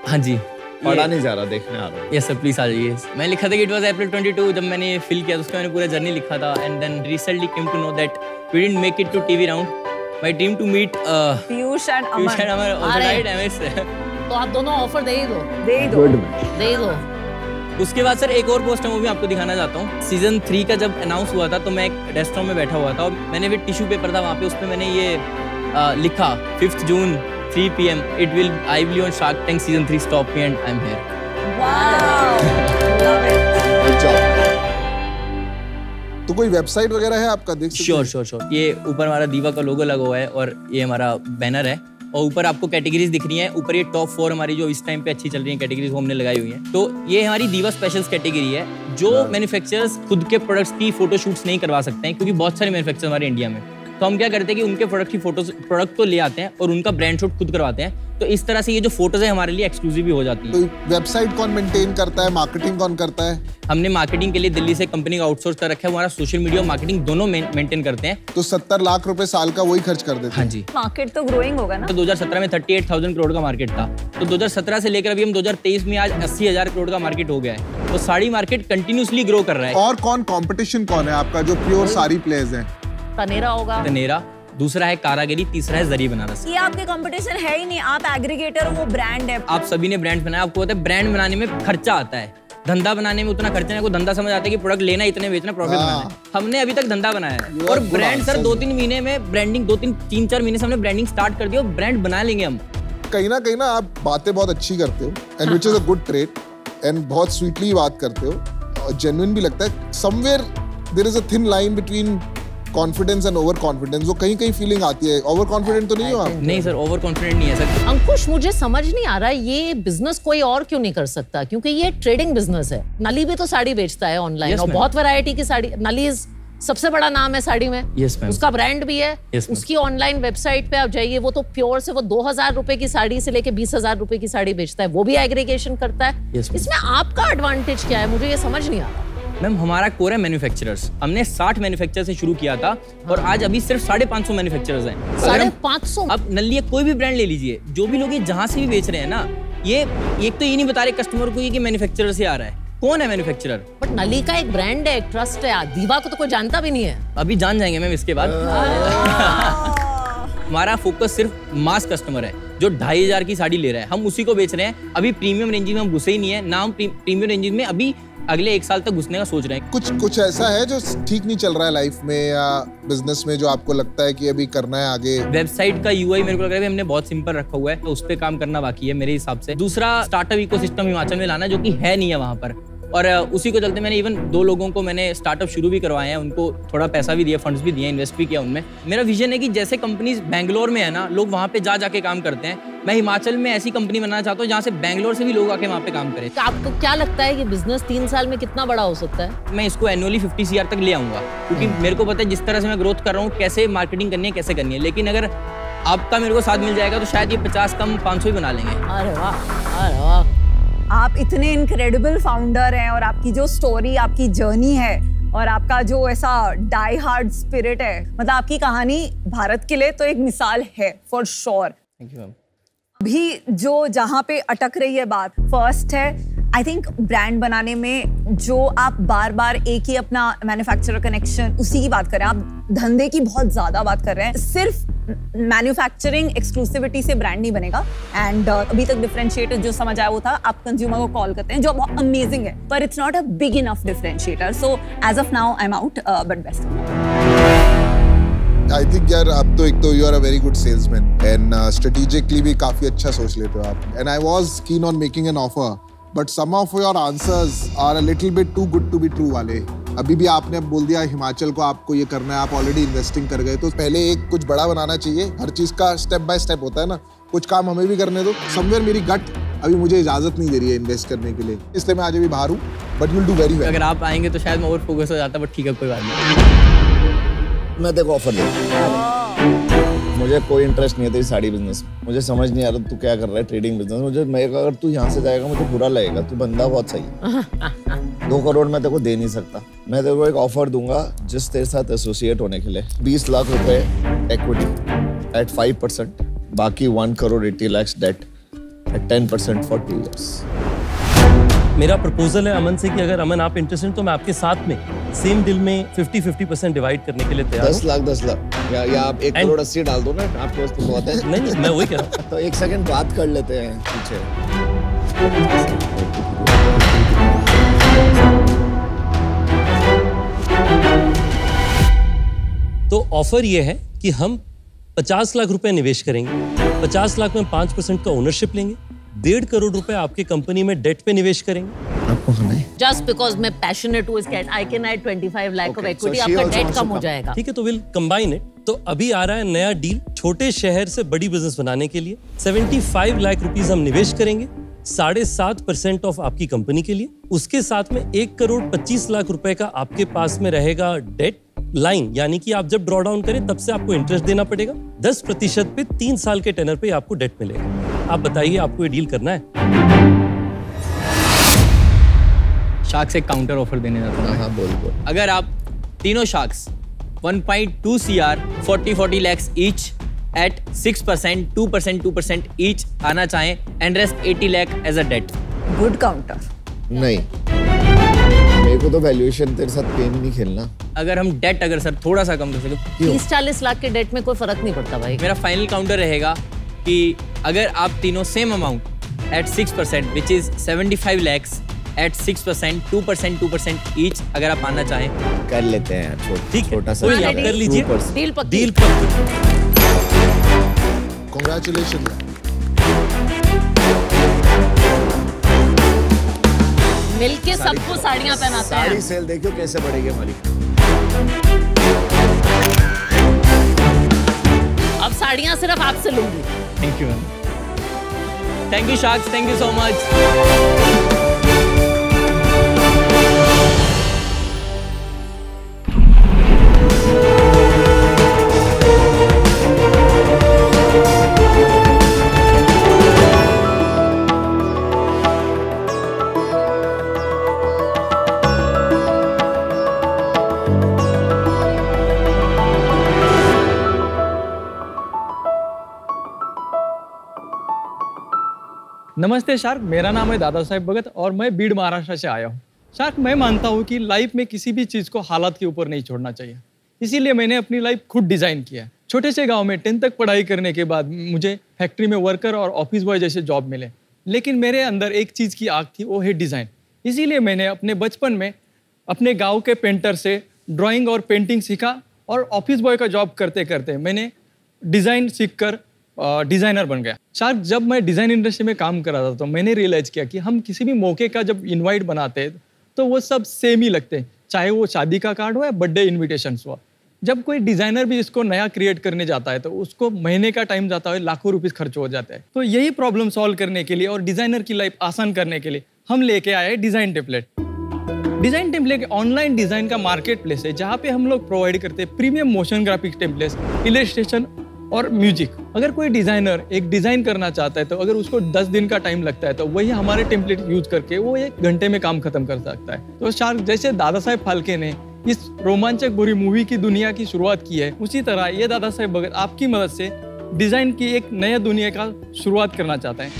हाँ जी। पढ़ा नहीं जा रहा, देखने आ रहा हूँ। यस सर, प्लीज आ जाइए। मैंने लिखा था कि इट वाज अप्रैल 22 जब मैंने फिल किया, तो उसका मैंने पूरा जर्नी लिखा था। And then recently came to know that we didn't make it to TV round. My dream to meet Piyush and Amar also write MS. तो आप दोनों ऑफर दे ही दो, दे ही दो, दे ही दो। उसके बाद सर एक और पोस्ट है, वो भी आपको दिखाना चाहता हूँ। सीजन 3 का जब अनाउंस हुआ था तो मैं एक रेस्टोरेंट में बैठा हुआ था और मैंने भी टिश्यू पेपर था वहाँ पे, उसमें मैंने ये लिखा 5th June 3 PM it will I will on shark tank season 3 stop me and I am here. Wow, love it. तो कोई वेबसाइट वगैरह है आपका, देख सकते हैं? श्योर। ये ऊपर हमारा दीवा का लोगो लगा हुआ है और ये हमारा बैनर है और ऊपर आपको कैटेगरीज दिख रही हैं। ऊपर ये टॉप 4 हमारी जो इस टाइम पे अच्छी चल रही हैं कैटेगरीज वो हमने लगाई हुई हैं। तो ये हमारी दीवा स्पेशल्स कैटेगरी है जो मैन्युफैक्चरर्स खुद के प्रोडक्ट्स की फोटोशूट्स नहीं करवा सकते हैं, क्योंकि बहुत सारे मैन्युफैक्चरर्स हमारे इंडिया में। तो हम क्या करते हैं कि उनके प्रोडक्ट की प्रोडक्ट तो ले आते हैं और उनका ब्रांड शूट खुद करवाते हैं। तो इस तरह से ये जो फोटोज है हमारे लिए एक्सक्लूसिव भी हो जाती है। तो वेबसाइट कौन मेंटेन करता है, मार्केटिंग कौन करता है? हमने मार्केटिंग के लिए दिल्ली से कंपनी का आउटसोर्स कर रखा है, हमारा सोशल मीडिया और मार्केटिंग दोनों मेंटेन करते हैं। तो 70 लाख रुपए साल का वही खर्च कर देते हैं? हाँ जी। मार्केट तो ग्रोइंग होगा ना? तो 2017 में 38,000 करोड़ का मार्केट था, तो 2017 से लेकर अभी हम 2023 में आज 80,000 करोड़ का मार्केट हो गया है। तो साड़ी मार्केट कंटिन्यूसली ग्रो कर रहा है। और कंपटीशन कौन है आपका जो प्योर साड़ी प्लेयर्स हैं? तनेरा होगा, तनेरा, दूसरा है कारागिरी, तीसरा है जरी बनारस। ये आपके कंपटीशन है ही नहीं, आप एग्रीगेटर हो, वो ब्रांड है। आप सभी ने ब्रांड बनाया, आपको पता है ब्रांड बनाने में खर्चा आता है, धंधा बनाने में उतना खर्चा नहीं। को धंधा समझ आता है कि प्रोडक्ट लेना, इतने बेचना, प्रॉफिट बनाना है। हमने अभी तक धंधा बनाया है और ब्रांड सर 2-3 महीने में ब्रांडिंग, 3-4 महीने से हमने ब्रांडिंग स्टार्ट कर दी और ब्रांड बना लेंगे हम। कहीं ना आप बातें बहुत अच्छी करते हो and which is a good trait and बहुत स्वीटली बात करते हो और जेन्युइन भी लगता है। Somewhere there is a thin line between confidence and over confidence. वो कहीं फीलिंग आती है। ओवर कॉन्फिडेंट तो नहीं हो आप? नहीं सर, ओवर कॉन्फिडेंट नहीं है सर। अंकुश मुझे समझ नहीं आ रहा ये बिजनेस कोई और क्यों नहीं कर सकता, क्योंकि ये ट्रेडिंग बिजनेस है। नली भी तो साड़ी बेचता है ऑनलाइन और बहुत वैरायटी की साड़ी। नली सबसे बड़ा नाम है साड़ी में। उसका ब्रांड भी है। उसकी ऑनलाइन वेबसाइट पे आप जाइए, वो तो प्योर से वो 2,000 रुपए की साड़ी से लेके 20,000 रुपए की साड़ी बेचता है, वो भी एग्रीगेशन करता है। इसमें आपका एडवांटेज क्या है, मुझे ये समझ नहीं आ रहा। मैम हमारा कोर है मैन्युफैक्चरर्स। हमने 60 मैन्युफैक्चरर से शुरू किया था और आज अभी सिर्फ 550 मैन्युफैक्चरर्स हैं। 550? अब नली कोई भी ब्रांड ले लीजिए, जो भी लोग ये जहां से भी बेच रहे हैं ना, ये एक तो ये नहीं बता रहे कस्टमर को कि मैन्युफैक्चरर से आ रहा है। कौन है मैन्युफैक्चरर? बट नली का एक ब्रांड है, एक ट्रस्ट है। दीवा को तो कोई जानता भी नहीं है। अभी जान जाएंगे मैम इसके बाद। हमारा फोकस सिर्फ मास कस्टमर है जो 2,500 की साड़ी ले रहा है, हम उसी को बेच रहे हैं। अभी प्रीमियम रेंज में हम घुसे ही नहीं है ना। हम प्रीमियम रेंज में अभी अगले 1 साल तक घुसने का सोच रहे हैं। कुछ ऐसा है जो ठीक नहीं चल रहा है लाइफ में या बिजनेस में, जो आपको लगता है कि अभी करना है आगे? वेबसाइट का यूआई मेरे को लग रहा है हमने बहुत सिंपल रखा हुआ है, तो उस पर काम करना बाकी है मेरे हिसाब से। दूसरा स्टार्टअप इकोसिस्टम हिमाचल में लाना, जो कि है नहीं है वहाँ पर। और उसी को चलते मैंने इवन 2 लोगों को मैंने स्टार्टअप शुरू भी करवाए हैं, उनको थोड़ा पैसा भी दिया, फंड्स भी दिए, इन्वेस्ट भी किया उनमें। मेरा विजन है कि जैसे कंपनीज बैंगलोर में है ना, लोग वहाँ पे जाके काम करते हैं, मैं हिमाचल में ऐसी कंपनी बनाना चाहता हूँ जहाँ से बैंगलोर से भी लोग आके वहाँ पे काम करें। तो आपको क्या लगता है कि बिजनेस 3 साल में कितना बड़ा हो सकता है? मैं इसको एनुअली 50 CR तक ले आऊंगा, क्योंकि मेरे को पता है जिस तरह से मैं ग्रोथ कर रहा हूँ, कैसे मार्केटिंग करनी है, कैसे करनी है। लेकिन अगर आपका मेरे को साथ मिल जाएगा तो शायद ये 50 कम 500 ही बना लेंगे। अरे वाह, अरे वाह। आप इतने इनक्रेडिबल फाउंडर हैं और आपकी जो स्टोरी, आपकी जर्नी है और आपका जो ऐसा डाई हार्ड स्पिरिट है, मतलब आपकी कहानी भारत के लिए तो एक मिसाल है for sure. Thank you ma'am. अभी जो जहाँ पे अटक रही है बात, फर्स्ट है आई थिंक ब्रांड बनाने में जो आप बार बार एक ही अपना मैन्युफैक्चरर कनेक्शन उसी की बात कर रहे हैं, आप धंधे की बहुत ज्यादा बात कर रहे हैं। सिर्फ मैन्युफैक्चरिंग एक्सक्लूसिविटी से ब्रांड नहीं बनेगा। एंड अभी तक डिफरेंशिएटर जो समझ आया वो था आप कंज्यूमर को कॉल करते हैं, जो बहुत अमेजिंग है, पर it's not a big enough differentiator. So as of now I am out, but best I think यार अब तो you are a very good salesman and strategically भी काफी अच्छा सोच लेते हो आप। And I was keen on making an offer but some of your answers are a little bit too good to be true वाले। अभी भी आपने बोल दिया हिमाचल को आपको ये करना है, आप ऑलरेडी इन्वेस्टिंग कर गए, तो पहले एक कुछ बड़ा बनाना चाहिए। हर चीज का स्टेप बाय स्टेप होता है ना, कुछ काम हमें भी करने दो। समवेयर मेरी गट अभी मुझे इजाजत नहीं दे रही है इन्वेस्ट करने के लिए, इसलिए मैं आज अभी बाहर हूँ, but you will do very well. अगर आप आएंगे तो शायद मैं और फोकस हो जाता, बट ठीक है कोई बात नहीं। मैं देखो ऑफर दे, मुझे कोई इंटरेस्ट नहीं है तेरी साड़ी बिजनेस। मुझे समझ नहीं आ रहा तू क्या कर रहा है ट्रेडिंग बिजनेस। मैं अगर तू यहाँ से जाएगा मुझे बुरा लगेगा, तू बंदा बहुत सही है। 2 करोड़ मैं तेरे को दे नहीं सकता। मैं तेरे को एक ऑफर दूंगा जिस तेरे साथ एसोसिएट होने के लिए 20 लाख रुपए इक्विटी एट 5%, बाकी 1 crore 80 lakh debt at 10% for 2 years। मेरा प्रपोजल है अमन से कि अगर अमन आप इंटरेस्टेड तो मैं आपके साथ में सेम डील में 50-50% डिवाइड करने के लिए तैयार हूं। 10 लाख या आप 1 करोड़ 80 डाल दो ना, आपके पास तो बहुत है। नहीं मैं वही कह रहा हूं। तो एक सेकंड बात कर लेते हैं पीछे। तो ऑफर ये है कि हम 50 लाख रुपए निवेश करेंगे, 50 लाख में 5% का ओनरशिप लेंगे, 1.5 करोड़ रुपए आपके कंपनी में डेट पे निवेश करेंगे। आपको खाना है? Just because मैं passionate हूँ इसके, I can add 25 lakh of equity, so she आपका also debt wants come to हो come. जाएगा। ठीक है, तो विल कंबाइन इट। तो अभी आ रहा है नया डील छोटे शहर से बड़ी बिजनेस बनाने के लिए। 75 लाख रुपीस हम निवेश करेंगे, 7.5% ऑफ आपकी कंपनी के लिए। उसके साथ में 1 करोड़ 25 लाख रुपए का आपके पास में रहेगा डेट लाइन, यानी कि आप जब ड्रॉ डाउन करें तब से आपको इंटरेस्ट देना पड़ेगा। 10% पे 3 साल के टेनर पे आपको डेट मिलेगा। आप बताइए आपको ये डील करना है? शार्क्स एक काउंटर ऑफर देने जाता हूं। हाँ बोल। अगर आप तीनों sharks 1.2 CR 40 lakhs each at 6%, 2% each आना चाहें and rest 80 lakh as a debt. Good counter. नहीं, मेरे को तो वैल्यूएशन तेरे साथ गेम नहीं खेलना। अगर हम डेट अगर सर थोड़ा सा कम कर सके, 30-40 लाख के डेट में कोई फर्क नहीं पड़ता भाई। मेरा फाइनल काउंटर रहेगा कि अगर आप तीनों same amount at 6% which is 75 lakhs at 6%, 2% each अगर आप आना चाहें कर लेते हैं यार, ठीक है, छोटा सा कोई नहीं, आप कर लीजिए। 2%। डील पक्की। डील पक्की। Congratulations। मिलके सबको साड़ियां पहनाते हैं। साड़ी सेल देखियो कैसे बढ़ेगी हमारी। अब साड़ियां सिर्फ आपसे लूंगी। Thank you ma'am. Thank you sharks, thank you so much. नमस्ते शार्क, मेरा नाम है दादा साहेब भगत और मैं बीड़ महाराष्ट्र से आया हूँ। शार्क, मैं मानता हूँ कि लाइफ में किसी भी चीज़ को हालात के ऊपर नहीं छोड़ना चाहिए, इसीलिए मैंने अपनी लाइफ खुद डिज़ाइन किया। छोटे से गांव में 10th तक पढ़ाई करने के बाद मुझे फैक्ट्री में वर्कर और ऑफिस बॉय जैसे जॉब मिले, लेकिन मेरे अंदर एक चीज़ की आग थी, वो है डिज़ाइन। इसीलिए मैंने अपने बचपन में अपने गाँव के पेंटर से ड्राइंग और पेंटिंग सीखा और ऑफिस बॉय का जॉब करते करते मैंने डिज़ाइन सीख कर डिज़ाइनर बन गया। शार्क, जब मैं डिज़ाइन इंडस्ट्री में काम कर रहा था तो मैंने रियलाइज़ किया कि हम किसी भी मौके का जब इनवाइट बनाते हैं तो वो सब सेम ही लगते हैं, चाहे वो शादी का कार्ड हो या बर्थडे इन्विटेशंस हो। जब कोई डिज़ाइनर भी इसको नया क्रिएट करने जाता है तो उसको महीने का टाइम जाता है, लाखों रुपये खर्च हो जाता है। तो यही प्रॉब्लम सॉल्व करने के लिए और डिज़ाइनर की लाइफ आसान करने के लिए हम लेके आए design template. Design template online design का मार्केट प्लेस है जहाँ पे हम लोग प्रोवाइड करते हैं premium motion graphics templates, illustration और म्यूजिक। अगर कोई डिज़ाइनर एक डिज़ाइन करना चाहता है तो अगर उसको 10 दिन का टाइम लगता है तो वही हमारे टेम्पलेट यूज करके वो 1 घंटे में काम खत्म कर सकता है। तो शार्क, जैसे दादा साहेब फाल्के ने इस रोमांचक बुरी मूवी की दुनिया की शुरुआत की है, उसी तरह ये दादा साहेब भगत आपकी मदद से डिज़ाइन की एक नया दुनिया का शुरुआत करना चाहता है।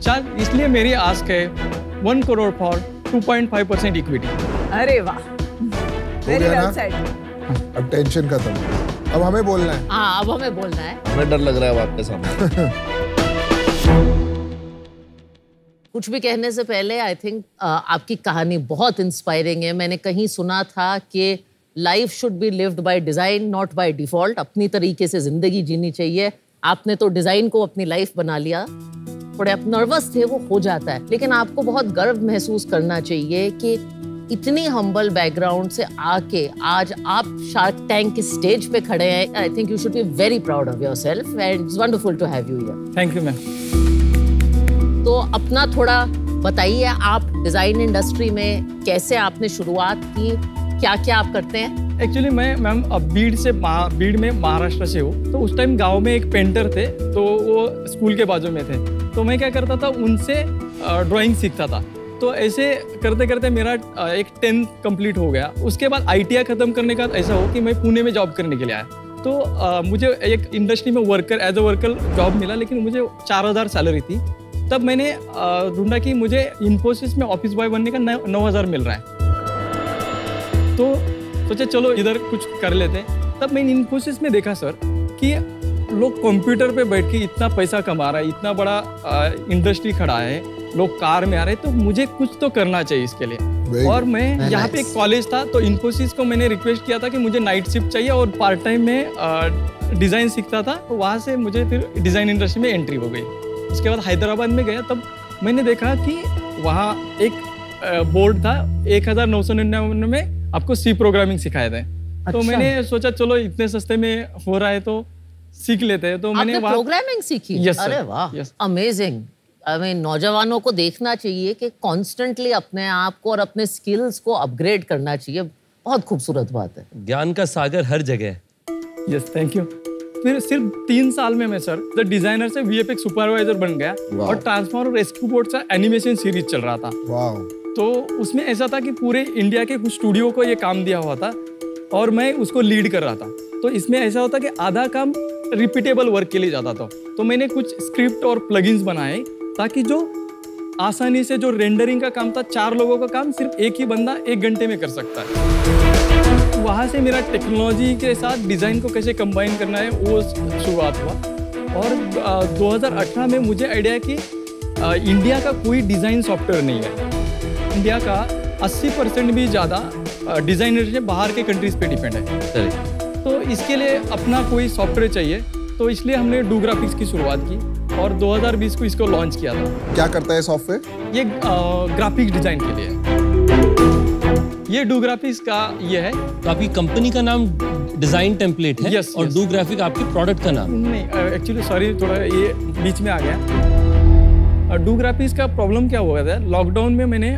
शार्क, इसलिए मेरी आस्क है 1 करोड़ फॉर 2.5% इक्विटी। अरे वाह, वेरी वेल सेड। अब टेंशन खत्म, अब हमें बोलना है। हाँ, अब हमें बोलना है। हमें डर लग रहा है आपके सामने। कुछ भी कहने से पहले आई थिंक आपकी कहानी बहुत इंस्पायरिंग है। मैंने कहीं सुना था कि life should be lived by design not by default. अपनी तरीके से ज़िंदगी जीनी चाहिए। आपने तो डिज़ाइन को अपनी लाइफ बना लिया। थोड़े आप नर्वस थे, वो हो जाता है, लेकिन आपको बहुत गर्व महसूस करना चाहिए कि इतनी हम्बल बैकग्राउंड से आके आज आप शार्क टैंक के स्टेज पे खड़े हैं। I think you should be very proud of yourself and it's wonderful to have you here. Thank you ma'am. तो अपना थोड़ा बताइए, आप डिज़ाइन इंडस्ट्री में कैसे आपने शुरुआत की, क्या क्या आप करते हैं? एक्चुअली मैं मैम बीड़ में महाराष्ट्र से हूँ। तो उस टाइम गांव में एक पेंटर थे, तो वो स्कूल के बाजू में थे। तो मैं क्या करता था, उनसे ड्राइंग सीखता था। तो ऐसे करते करते मेरा एक 10th कंप्लीट हो गया। उसके बाद ITI खत्म करने का ऐसा हो कि मैं पुणे में जॉब करने के लिए आया। तो मुझे एक इंडस्ट्री में एज अ वर्कर जॉब मिला, लेकिन मुझे 4000 सैलरी थी। तब मैंने ढूंढा कि मुझे इन्फोसिस में ऑफिस बॉय बनने का 9000 मिल रहा है, तो सोचा चलो इधर कुछ कर लेते हैं। तब मैंने इन्फोसिस में देखा सर कि लोग कंप्यूटर पे बैठ के इतना पैसा कमा रहा है, इतना बड़ा इंडस्ट्री खड़ा है, लोग कार में आ रहे हैं, तो मुझे कुछ तो करना चाहिए इसके लिए। और मैं यहाँ पे एक कॉलेज था, तो इन्फोसिस को मैंने रिक्वेस्ट किया था कि मुझे नाइट शिफ्ट चाहिए और पार्ट टाइम में डिज़ाइन सीखता था, तो वहाँ से मुझे फिर डिज़ाइन इंडस्ट्री में एंट्री हो गई। उसके बाद हैदराबाद में गया, तब मैंने देखा कि वहाँ एक बोर्ड था 1999 में आपको C प्रोग्रामिंग सिखाए थे। तो मैंने सोचा चलो इतने सस्ते में हो रहा है तो सीख लेते हैं। तो मैंने प्रोग्रामिंग सीखी? Yes, अरे वाह, अमेजिंग। आई मीन नौजवानों को देखना चाहिए कि कॉन्स्टेंटली अपने आप को और अपने स्किल्स को अपग्रेड करना चाहिए। बहुत खूबसूरत बात है। ज्ञान का सागर हर जगह है। Yes, thank you. फिर सिर्फ 3 साल में मैं सर द डिजाइनर से VFX सुपरवाइजर बन गया और ट्रांसफॉर्मर और रेस्क्यू बोर्ड का एनिमेशन सीरीज चल रहा था। तो उसमें ऐसा था कि पूरे इंडिया के कुछ स्टूडियो को ये काम दिया हुआ था और मैं उसको लीड कर रहा था। तो इसमें ऐसा होता कि आधा काम रिपीटेबल वर्क के लिए जाता था। तो मैंने कुछ स्क्रिप्ट और प्लगइन्स बनाए ताकि जो आसानी से जो रेंडरिंग का काम था 4 लोगों का काम सिर्फ एक ही बंदा 1 घंटे में कर सकता है। वहाँ से मेरा टेक्नोलॉजी के साथ डिज़ाइन को कैसे कंबाइन करना है वो शुरुआत हुआ। और 2018 में मुझे आइडिया कि इंडिया का कोई डिज़ाइन सॉफ्टवेयर नहीं है। इंडिया का 80% भी ज़्यादा डिज़ाइनर बाहर के कंट्रीज पे डिपेंड है। तो इसके लिए अपना कोई सॉफ्टवेयर चाहिए, तो इसलिए हमने डू ग्राफिक्स की शुरुआत की और 2020 को इसको लॉन्च किया था। क्या करता है सॉफ्टवेयर? ये ग्राफिक्स डिजाइन के लिए। ये डू ग्राफिक्स का ये है। तो आपकी कंपनी का नाम डिजाइन टेम्पलेट है? Yes, और yes. डू ग्राफिक आपके प्रोडक्ट का नाम? नहीं, एक्चुअली सॉरी, थोड़ा ये बीच में आ गया। डू ग्राफिक्स का प्रॉब्लम क्या हुआ था, लॉकडाउन में मैंने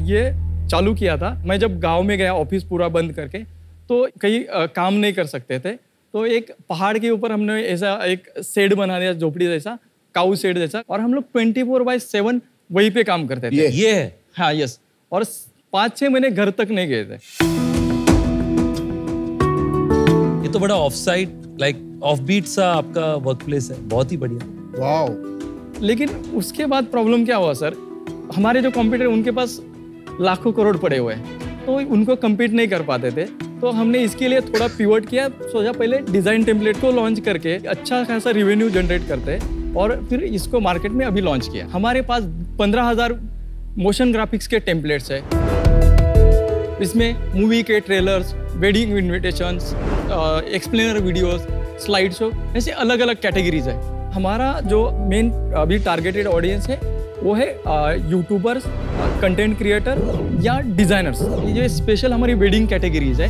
ये चालू किया था। मैं जब गांव में गया ऑफिस पूरा बंद करके, तो कहीं काम नहीं कर सकते थे, तो एक पहाड़ के ऊपर हमने ऐसा एक शेड बना दिया, झोपड़ी जैसा, काऊ शेड जैसा, और हम लोग 24/7 वहीं पे काम करते थे। ये है? हाँ, यस। और 5-6 महीने घर तक नहीं गए थे। ये तो बड़ा off side like off beat सा आपका वर्क प्लेस है, बहुत ही बढ़िया। वाओ। लेकिन उसके बाद प्रॉब्लम क्या हुआ सर, हमारे जो कॉम्पिटिटर उनके पास लाखों करोड़ पड़े हुए हैं, तो उनको कम्पीट नहीं कर पाते थे। तो हमने इसके लिए थोड़ा पिवट किया, सोचा पहले डिज़ाइन टेम्पलेट को लॉन्च करके अच्छा खासा रेवेन्यू जनरेट करते और फिर इसको मार्केट में अभी लॉन्च किया। हमारे पास 15,000 मोशन ग्राफिक्स के टेम्पलेट्स है। इसमें मूवी के trailers, wedding invitations, explainer videos, slide show, ऐसे अलग अलग कैटेगरीज है। हमारा जो मेन अभी टारगेटेड ऑडियंस है वो है यूट्यूबर्स, कंटेंट क्रिएटर या डिजाइनर्स। ये स्पेशल हमारी वेडिंग कैटेगरीज है।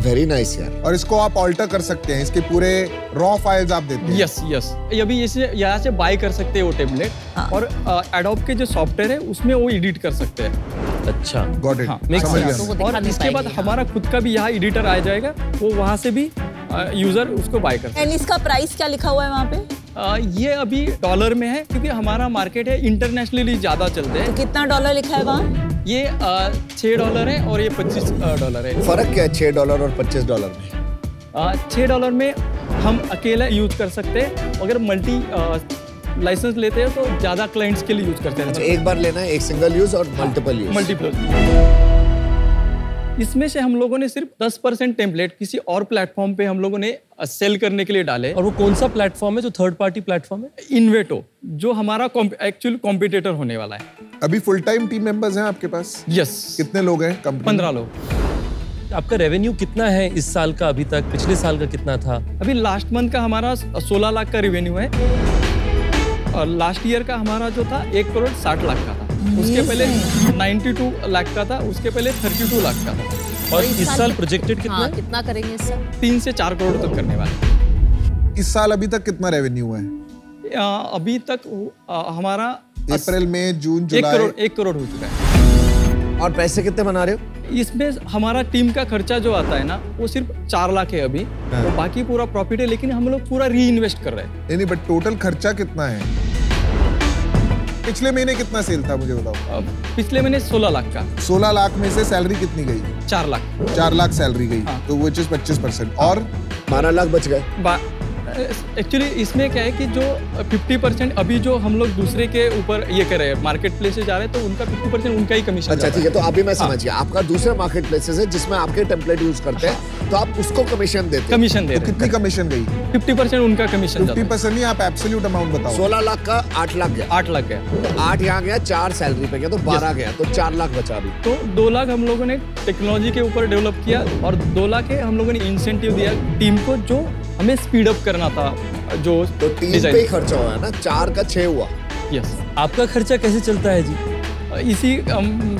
वेरी नाइस यार। और इसको आप ऑल्टर कर सकते हैं, इसके पूरे रॉ फाइल्स आप देते हैं? Yes yes. अभी इसे यहाँ से बाय कर सकते हैं वो टेम्पलेट, और एडोब के जो सॉफ्टवेयर है उसमें वो एडिट कर सकते हैं। अच्छा, गॉट इट। हाँ, समझ गया। और इसके बाद हमारा खुद का भी यहाँ एडिटर आ जाएगा, वो वहाँ से भी यूजर उसको बाय कर सकते हैं। एंड इसका प्राइस क्या लिखा हुआ है वहाँ पे? ये अभी डॉलर में है, क्योंकि हमारा मार्केट है इंटरनेशनली ज़्यादा चलते हैं। तो कितना डॉलर लिखा है वहाँ? ये $6 है और ये $25 है। फर्क क्या है $6 और $25 में? $6 में हम अकेला यूज कर सकते हैं, अगर मल्टी लाइसेंस लेते हैं तो ज़्यादा क्लाइंट्स के लिए यूज करते हैं। अच्छा, एक बार लेना है, एक सिंगल यूज और मल्टीपल यूज? मल्टीपल। इसमें से हम लोगों ने सिर्फ 10% टेम्पलेट किसी और प्लेटफॉर्म पे हम लोगों ने सेल करने के लिए डाले। और वो कौन सा प्लेटफॉर्म है जो थर्ड पार्टी प्लेटफॉर्म है? इन्वेटो, जो हमारा एक्चुअल कॉम्पिटिटर होने वाला है। अभी फुल टाइम टीम मेंबर्स हैं आपके पास? यस। कितने लोग हैं कंपनी? 15 लोग। आपका रेवेन्यू कितना है इस साल का अभी तक? पिछले साल का कितना था? अभी लास्ट मंथ का हमारा 16 लाख का रेवेन्यू है, और लास्ट ईयर का हमारा जो था 1,60,00,000 का था। उसके पहले 92 लाख का था, उसके पहले 32 लाख का था। और इस साल प्रोजेक्टेड कितना? हाँ, कितना करेंगे इस साल? 3 से 4 करोड़ तक करने वाले। इस साल अभी तक कितना रेवेन्यू है? अभी तक हमारा अप्रैल, मई, जून, जुलाई 1 करोड़ हो चुका है। और पैसे कितने बना रहे हो? इसमें हमारा टीम का खर्चा जो आता है ना, वो सिर्फ 4 लाख है अभी, तो बाकी पूरा प्रॉफिट है, लेकिन हम लोग पूरा री इन्वेस्ट कर रहे हैं। नहीं, बट टोटल खर्चा कितना है? पिछले महीने कितना सेल था मुझे बताओ। पिछले महीने 16 लाख का। 16 लाख में से सैलरी कितनी गई? 4 लाख। 4 लाख सैलरी गई, हाँ। तो विच इज 25%। और 12 लाख बच गए। एक्चुअली इसमें क्या है कि जो 50% अभी जो हम लोग दूसरे के ऊपर ये कर रहे हैं, मार्केट प्लेस से जा रहे हैं, तो उनका 50% उनका ही कमीशन। अच्छा ठीक है, तो अभी मैं समझ गया। आपका दूसरे मार्केट प्लेसेस है जिसमें आपके टेम्पलेट यूज करते हैं, तो आप उसको कमीशन देते हैं। कमीशन दे रहे हैं। कितनी कमीशन गई? 50% उनका कमीशन। 50% नहीं, आप एब्सोल्यूट अमाउंट बताओ। 16 लाख का 8 लाख गया। 8 लाख गया। 8 यहाँ गया, 4 सैलरी पे गया, तो 12 गया, तो 4 लाख बचा अभी। तो 2 लाख हम लोगों ने टेक्नोलॉजी के ऊपर डेवलप किया और 2 लाख हम लोगों ने इंसेंटिव दिया टीम को, जो हमें स्पीड अप करना था। जो तो 3 पे ही खर्चा हुआ है ना, 4 का 6 हुआ। यस। आपका खर्चा कैसे चलता है जी? इसी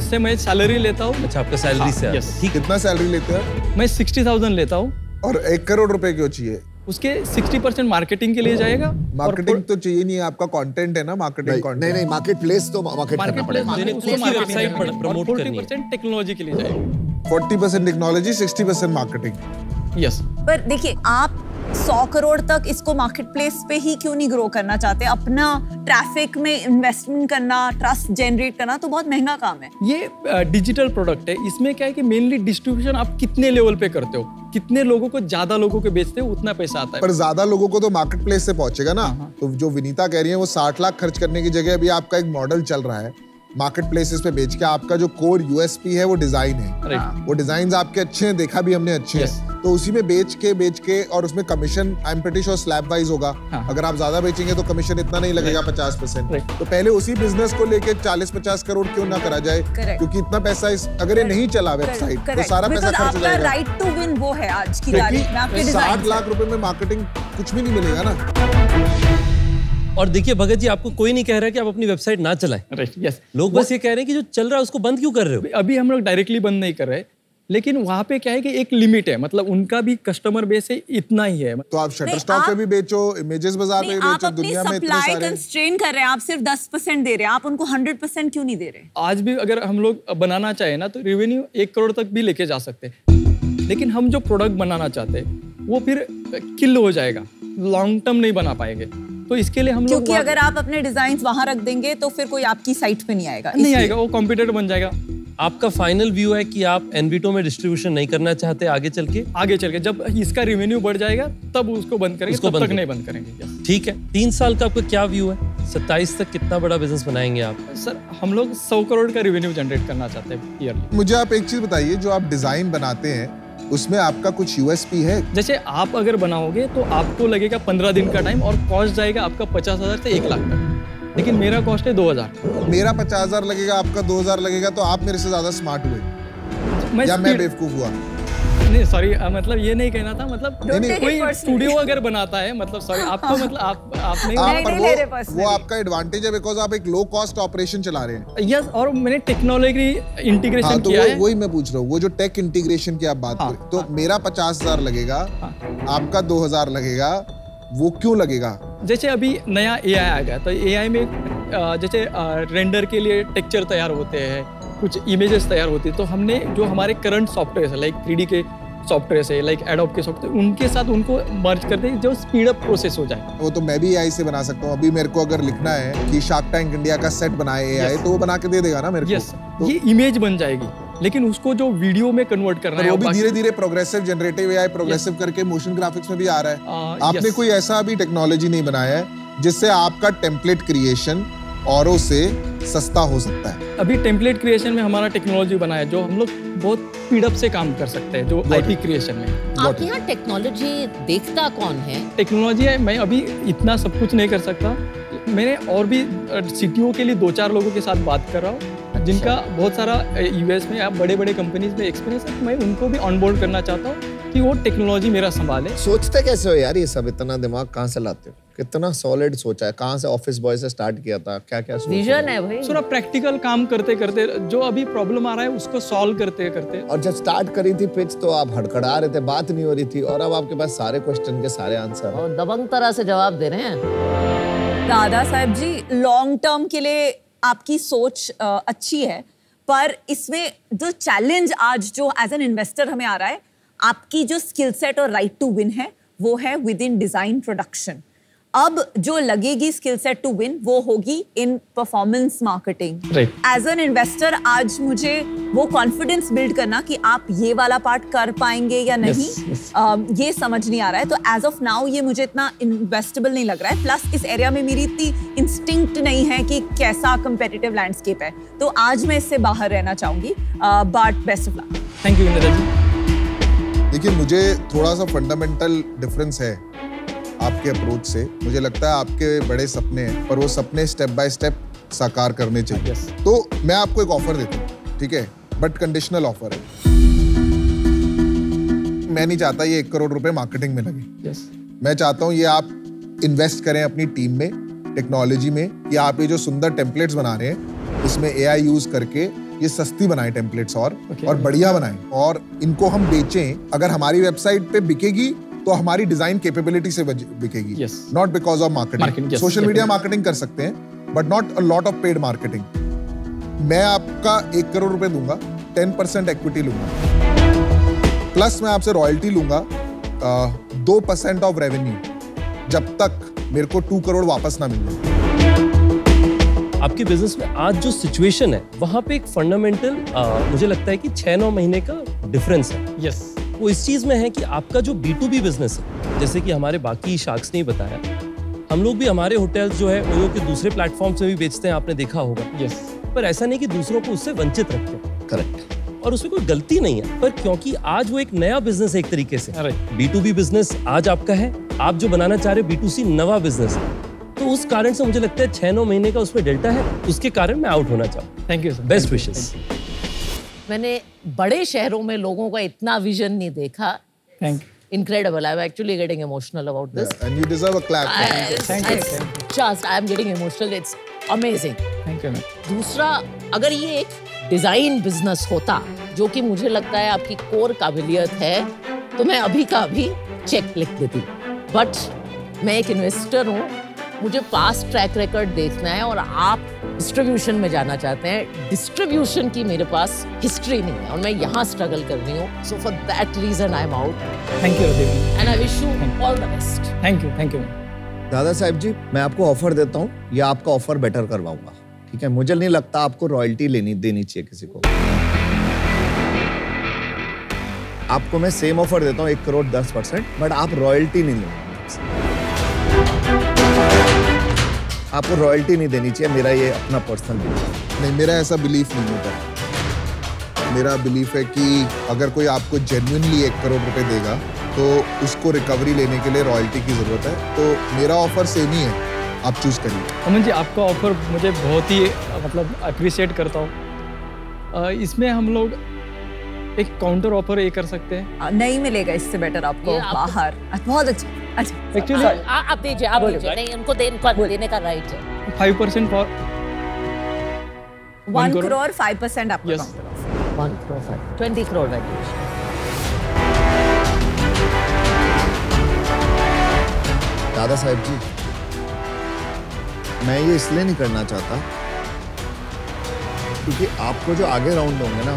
से मैं सैलरी लेता हूँ। अच्छा, आपका सैलरी से? यस। ठीक, कितना सैलरी लेते हैं? मैं 60,000 लेता हूँ। और 1 करोड़ रुपए क्यों चाहिए? उसके 60% मार्केटिंग के लिए जाएगा। मार्केटिंग तो चाहिए नहीं, आपका कंटेंट है ना, मार्केटिंग कंटेंट। नहीं, मार्केट प्लेस तो मार्केट करना पड़ेगा। वेबसाइट प्रमोट करनी है। 40% टेक्नोलॉजी के लिए जाएगा। 40% टेक्नोलॉजी, 60% मार्केटिंग। यस। पर देखिए, आप 100 करोड़ तक इसको मार्केट प्लेस पे ही क्यों नहीं ग्रो करना चाहते? अपना ट्रैफिक में इन्वेस्टमेंट करना, ट्रस्ट जनरेट करना तो बहुत महंगा काम है। ये डिजिटल प्रोडक्ट है। इसमें क्या है कि मेनली डिस्ट्रीब्यूशन आप कितने लेवल पे करते हो, कितने लोगों को, ज्यादा लोगों को बेचते हो, उतना पैसा आता है। पर ज्यादा लोगों को तो मार्केट प्लेस से पहुंचेगा ना। तो जो विनीता कह रही है, वो 60 लाख खर्च करने की जगह अभी आपका एक मॉडल चल रहा है मार्केट प्लेसेस पे बेच के। आपका जो कोर यूएसपी है वो डिजाइन है। वो डिजाइन आपके अच्छे हैं, देखा भी हमने अच्छे हैं, तो उसी में बेच के और उसमें commission I am pretty sure slab wise होगा। अगर आप ज्यादा बेचेंगे तो कमीशन इतना नहीं लगेगा, 50%। तो पहले उसी बिजनेस को लेके 40-50 करोड़ क्यों ना करा जाए? क्योंकि इतना पैसा अगर ये नहीं चला वेबसाइट तो सारा पैसा खर्च हो जाएगा। राइट टू विन वो है आज की तारीख में। आपके 60 लाख रुपए में मार्केटिंग कुछ भी नहीं मिलेगा ना। और देखिए भगत जी, आपको कोई नहीं कह रहा कि आप अपनी वेबसाइट ना चलाएं। यस। लोग बस ये कह रहे हैं कि जो चल रहा है उसको बंद क्यों कर रहे हो? अभी हम लोग डायरेक्टली बंद नहीं कर रहे, लेकिन वहाँ पे क्या है कि एक लिमिट है, मतलब उनका भी कस्टमर बेस है, इतना ही है। तो आप शटरस्टॉक पे भी बेचो, इमेजेस बाजार पे भी बेचो, दुनिया में इतने सारे। आप अपनी कंस्ट्रेन कर रहे हैं, आप सिर्फ 10% दे रहे हैं, आप उनको 100% क्यों नहीं दे रहे? आज भी अगर हम लोग बनाना चाहे ना, तो रेवेन्यू 1 करोड़ तक भी लेके जा सकते हैं, लेकिन हम जो प्रोडक्ट बनाना चाहते हैं वो फिर किल हो जाएगा, लॉन्ग टर्म नहीं बना पाएंगे। तो इसके लिए हम लोग, क्योंकि अगर आप अपने डिजाइन वहां रख देंगे तो फिर कोई आपकी साइट पे नहीं आएगा, वो कॉम्पिटिटर बन जाएगा। आपका फाइनल व्यू है कि आप एनवीटो में डिस्ट्रीब्यूशन नहीं करना चाहते आगे चल के? जब इसका रेवेन्यू बढ़ जाएगा तब उसको बंद करेंगे, तब तक नहीं बंद करेंगे। ठीक है। 3 साल का आपका क्या व्यू है? 27 तक कितना बड़ा बिजनेस बनाएंगे आप? सर, हम लोग 100 करोड़ का रेवेन्यू जनरेट करना चाहते हैं ईयरली। मुझे आप एक चीज बताइए, जो आप डिजाइन बनाते हैं उसमें आपका कुछ यूएसपी है? जैसे आप अगर बनाओगे तो आपको लगेगा 15 दिन का टाइम और कॉस्ट जाएगा आपका 50,000 से 1 लाख तक, लेकिन मेरा कॉस्ट है 2,000। मेरा 50,000 लगेगा, आपका 2,000 लगेगा, तो आप मेरे से ज्यादा स्मार्ट हुए या मैं बेवकूफ हुआ? नहीं सॉरी, मतलब ये नहीं कहना था, मतलब कोई स्टूडियो अगर बनाता है, मतलब सॉरी आपको, मतलब आप नहीं, वो आपका एडवांटेज है बिकॉज आप एक लो कॉस्ट ऑपरेशन चला रहे हैं। यस, और मैंने टेक्नोलॉजी इंटीग्रेशन किया है। वही मैं पूछ रहा हूँ, वो जो टेक इंटीग्रेशन की आप बात कर, तो मेरा 50,000 लगेगा, आपका 2,000 लगेगा, वो क्यों लगेगा? जैसे अभी नया AI आ गया, तो AI में जैसे रेंडर के लिए टेक्सचर तैयार होते हैं, कुछ इमेजेस तैयार होती है, तो हमने जो हमारे करंट सॉफ्टवेयर है, लाइक 3D के सॉफ्टवेयर है, लाइक एडोब के सॉफ्टवेयर, उनके साथ उनको मर्ज करते हैं जो स्पीड अप प्रोसेस हो जाए। वो तो मैं भी AI से बना सकता हूँ। अभी मेरे को अगर लिखना है कि शार्क टैंक इंडिया का सेट बनाए AI, तो वो बना के दे देगा ना मेरे को। यस, ये इमेज बन जाएगी, लेकिन उसको जो वीडियो में कन्वर्ट करना है, वो भी धीरे धीरे प्रोग्रेसिव जनरेटिव AI प्रोग्रेसिव करके मोशन ग्राफिक्स में भी आ रहा है। आपने कोई ऐसा अभी टेक्नोलॉजी नहीं बनाया है जिससे आपका टेम्पलेट क्रिएशन औरों से सस्ता हो सकता है? अभी टेम्पलेट क्रिएशन में हमारा टेक्नोलॉजी बना है जो हम लोग बहुत स्पीड अप से काम कर सकते हैं, जो IP क्रिएशन में। आपके यहाँ टेक्नोलॉजी देखता कौन है? टेक्नोलॉजी है, मैं अभी इतना सब कुछ नहीं कर सकता। मैंने और भी CTO के लिए 2-4 लोगों के साथ बात कर रहा हूँ, जिनका बहुत सारा US में या बड़े-बड़े कंपनीज में एक्सपीरियंस है। मैं उनको भी ऑनबोर्ड करना चाहता हूँ कि वो टेक्नोलॉजी मेरा संभाले। सोचते कैसे हो यार ये सब? इतना दिमाग कहाँ से लाते हो? कितना सॉलिड सोचा है? कहाँ से? ऑफिस बॉय से स्टार्ट किया था? क्या विजन है भाई? थोड़ा प्रैक्टिकल काम करते करते जो अभी प्रॉब्लम आ रहा है उसको सॉल्व करते करते। और जब स्टार्ट करी थी पिच तो आप हड़खड़ा रहे थे, बात नहीं हो रही थी, और अब आपके पास सारे क्वेश्चन के सारे आंसर और दबंग तरह से जवाब दे रहे हैं। दादा साहब जी, लॉन्ग टर्म के लिए आपकी सोच अच्छी है, पर इसमें जो चैलेंज आज जो एज एन इन्वेस्टर हमें आ रहा है, आपकी जो स्किल सेट और राइट टू विन है वो है विद इन डिजाइन प्रोडक्शन। अब जो लगेगी स्किल सेट टू विन वो होगी in performance marketing. As an investor आज मुझे वो कॉन्फिडेंस बिल्ड करना कि आप ये वाला पार्ट कर पाएंगे या नहीं, ये समझ नहीं आ रहा है। तो एज ऑफ नाउ ये मुझे इतना इन्वेस्टेबल नहीं लग रहा है। प्लस इस एरिया में मेरी इतनी इंस्टिंक्ट नहीं है कि कैसा कंपेटिटिव लैंडस्केप है, तो आज मैं इससे बाहर रहना चाहूंगी। But best of luck. Thank you Indira ji. देखिए, मुझे थोड़ा सा फंडामेंटल डिफरेंस है आपके अप्रोच से। मुझे लगता है आपके बड़े सपने हैं, पर वो सपने स्टेप बाय स्टेप साकार करने चाहिए। तो मैं आपको एक ऑफर देता हूँ, ठीक है, बट कंडीशनल ऑफर है। मैं नहीं चाहता ये 1 करोड़ रुपए मार्केटिंग में लगे। मैं चाहता हूँ ये आप इन्वेस्ट करें अपनी टीम में, टेक्नोलॉजी में, कि आप ये जो सुंदर टेम्पलेट्स बना रहे हैं इसमें AI यूज करके ये सस्ती बनाए टेम्पलेट्स और बढ़िया बनाएं, और इनको हम बेचें। अगर हमारी वेबसाइट पे बिकेगी तो हमारी डिजाइन कैपेबिलिटी से बिकेगी, not because of marketing. Social media marketing कर सकते हैं but not a lot of paid marketing. मैं आपका 1 करोड़ रुपए दूंगा, 10% इक्विटी लूंगा, प्लस मैं आपसे रॉयल्टी लूंगा 2% ऑफ रेवेन्यू, जब तक मेरे को 2 करोड़ वापस ना मिल जाए। आपके बिजनेस में आज जो सिचुएशन है वहां पे एक फंडामेंटल मुझे लगता है कि 6-9 महीने का डिफरेंस है। वो इस चीज में है कि आपका जो B2B बिजनेस है, जैसे कि हमारे बाकी शार्क्स ने बताया, हम लोग भी हमारे होटल्स जो है ओयो के दूसरे प्लेटफॉर्म्स में भी बेचते हैं, आपने देखा होगा। पर ऐसा नहीं कि दूसरों को उससे वंचित रखते हैं। करेक्ट। और उसमें कोई गलती नहीं है, पर क्योंकि आज वो एक नया बिजनेस है, एक तरीके से B2B बिजनेस आज आपका है, आप जो बनाना चाह रहे हो B2C नवा बिजनेस है, तो उस कारण से मुझे लगता है 6-9 महीने का उसमें डेल्टा है, उसके कारण मैं आउट होना चाहूँ। Thank you sir. Best wishes. मैंने बड़े शहरों में लोगों का इतना विजन नहीं देखा। Thank you. Incredible. I'm actually getting emotional about this. Yeah, and you deserve a clap. Thank you. Just I'm getting emotional. It's amazing. Thank you. दूसरा, अगर ये एक डिजाइन बिजनेस होता, जो कि मुझे लगता है आपकी कोर काबिलियत है, तो मैं अभी का अभी चेक लिख देती। बट मैं एक इन्वेस्टर हूँ, मुझे पास्ट ट्रैक रिकॉर्ड देखना है, और आप डिस्ट्रीब्यूशन में जाना चाहते हैं। डिस्ट्रीब्यूशन की मेरे पास हिस्ट्री नहीं है और मैं यहाँ स्ट्रगल कर रही हूँ। So for that reason I am out. Thank you and I wish you all the best. Thank you. Thank you. Dada Saheb जी, मैं आपको ऑफर देता हूँ, या आपका ऑफर बेटर करवाऊंगा, ठीक है? मुझे नहीं लगता आपको रॉयल्टी देनी चाहिए किसी को। आपको मैं सेम ऑफर देता हूँ, 1 करोड़ 10%, बट आप रॉयल्टी नहीं लेंगे। आपको रॉयल्टी नहीं देनी चाहिए, मेरा ये अपना पर्सनल बिलीफ। नहीं, मेरा ऐसा बिलीफ नहीं होता। मेरा बिलीफ है कि अगर कोई आपको जेन्युइनली 1 करोड़ रुपए देगा तो उसको रिकवरी लेने के लिए रॉयल्टी की जरूरत है। तो मेरा ऑफर सेम ही है, आप चूज करिए। अमन जी, आपका ऑफर मुझे बहुत ही मतलब अप्रिशिएट करता हूँ। इसमें हम लोग एक काउंटर ऑफर ये कर सकते हैं। नहीं मिलेगा इससे बेटर आपको बाहर। बहुत अच्छा। एक्चुअली आप दीजिए, आप दीजिए। नहीं, उनको देने का राइट है। 5% फॉर 1 करोड़ 5% आपको counter offer. 1 crore 20 crore valuation. दादा साहब जी, मैं ये इसलिए नहीं करना चाहता क्योंकि आपको जो आगे राउंड होंगे ना,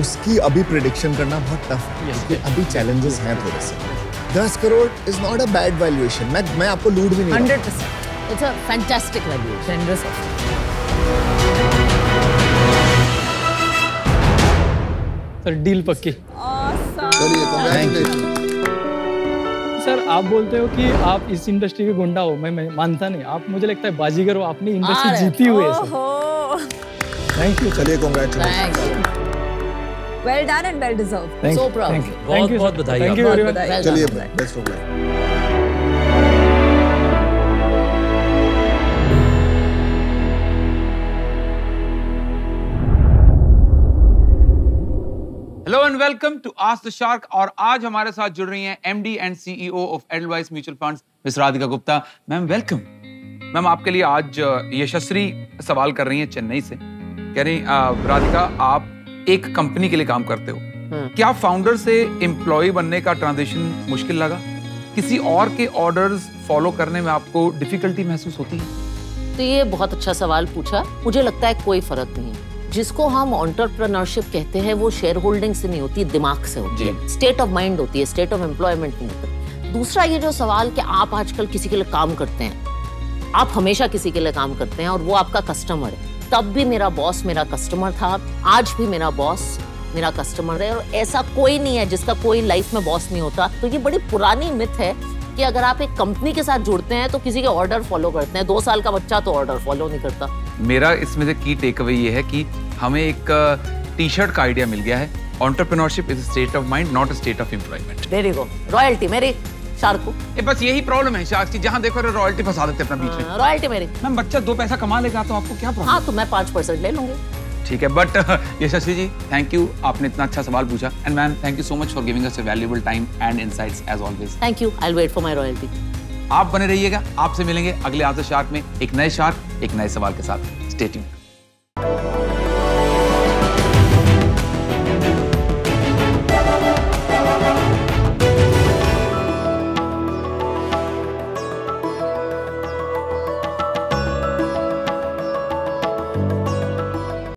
उसकी अभी प्रेडिक्शन करना बहुत टफ है, क्योंकि अभी चैलेंजेस हैं थोड़े से। 10 crore is not a bad valuation. मैं आपको लूट भी नहीं 100%। It's a fantastic valuation. Sir deal पक्की। चलिए, कांग्रेचुलेशन। सर आप बोलते हो कि आप इस इंडस्ट्री के गुंडा हो, मैं मानता नहीं। आप मुझे लगता है बाजीगर हो, आपने इंडस्ट्री जीती हुई है सर। Thank you. चलिए, congratulation. Well done and well deserved. So proud. बहुत बधाई। Thank you everyone. चलिए, best of luck. Hello and welcome to ask the shark. और आज हमारे साथ जुड़ रही हैं MD and CEO of Edelweiss mutual funds miss Radhika Gupta. Ma'am welcome. Ma'am आपके लिए आज यशस्वी सवाल कर रही हैं चेन्नई से। कह रही राधिका, आप एक कंपनी के लिए काम करते हो, क्या फाउंडर से एम्प्लॉय बनने का ट्रांजिशन मुश्किल लगा? किसी और के ऑर्डर्स फॉलो करने में आपको डिफिकल्टी महसूस होती है? तो ये बहुत अच्छा सवाल पूछा। मुझे लगता है कोई फर्क नहीं है। जिसको हम एंटरप्रेन्योरशिप कहते हैं वो शेयर होल्डिंग से नहीं होती, दिमाग से होती है, स्टेट ऑफ माइंड होती है, स्टेट ऑफ एम्प्लॉयमेंट नहीं होता। दूसरा ये जो सवाल कि आप आजकल किसी के लिए काम करते हैं, आप हमेशा किसी के लिए काम करते हैं और वो आपका कस्टमर है। तब भी मेरा बॉस मेरा कस्टमर था, आज भी मेरा बॉस मेरा कस्टमर है, और ऐसा कोई नहीं है जिसका कोई लाइफ में बॉस नहीं होता। तो ये बड़ी पुरानी मिथ है कि अगर आप एक कंपनी के साथ जुड़ते हैं तो किसी के ऑर्डर फॉलो करते हैं। 2 साल का बच्चा तो ऑर्डर फॉलो नहीं करता। मेरा इसमें से की टेक अवे ये है कि हमें एक टी शर्ट का आइडिया मिल गया है। Entrepreneurship is a state of mind, not a state of employment. Very good. Royalty मेरी शार्क को। बस यही प्रॉब्लम है शार्क की, जहाँ देखो रॉयल्टी फंसा देते हैं अपना बीच में। रॉयल्टी मेरी। मैम बच्चा 2 पैसा कमा लेगा तो आपको क्या प्रॉब्लम? हाँ तो मैं 5% ले लूंगी। ठीक है, but Yashasvi ji thank you, आपने इतना अच्छा सवाल पूछा। And ma'am thank you so much for giving us a valuable time and insights as always. Thank you, I will wait for my royalty. आप बने रहिएगा, आपसे मिलेंगे अगले आज द शार्क में एक नए शार्क, एक नए सवाल के साथ। Stay tuned.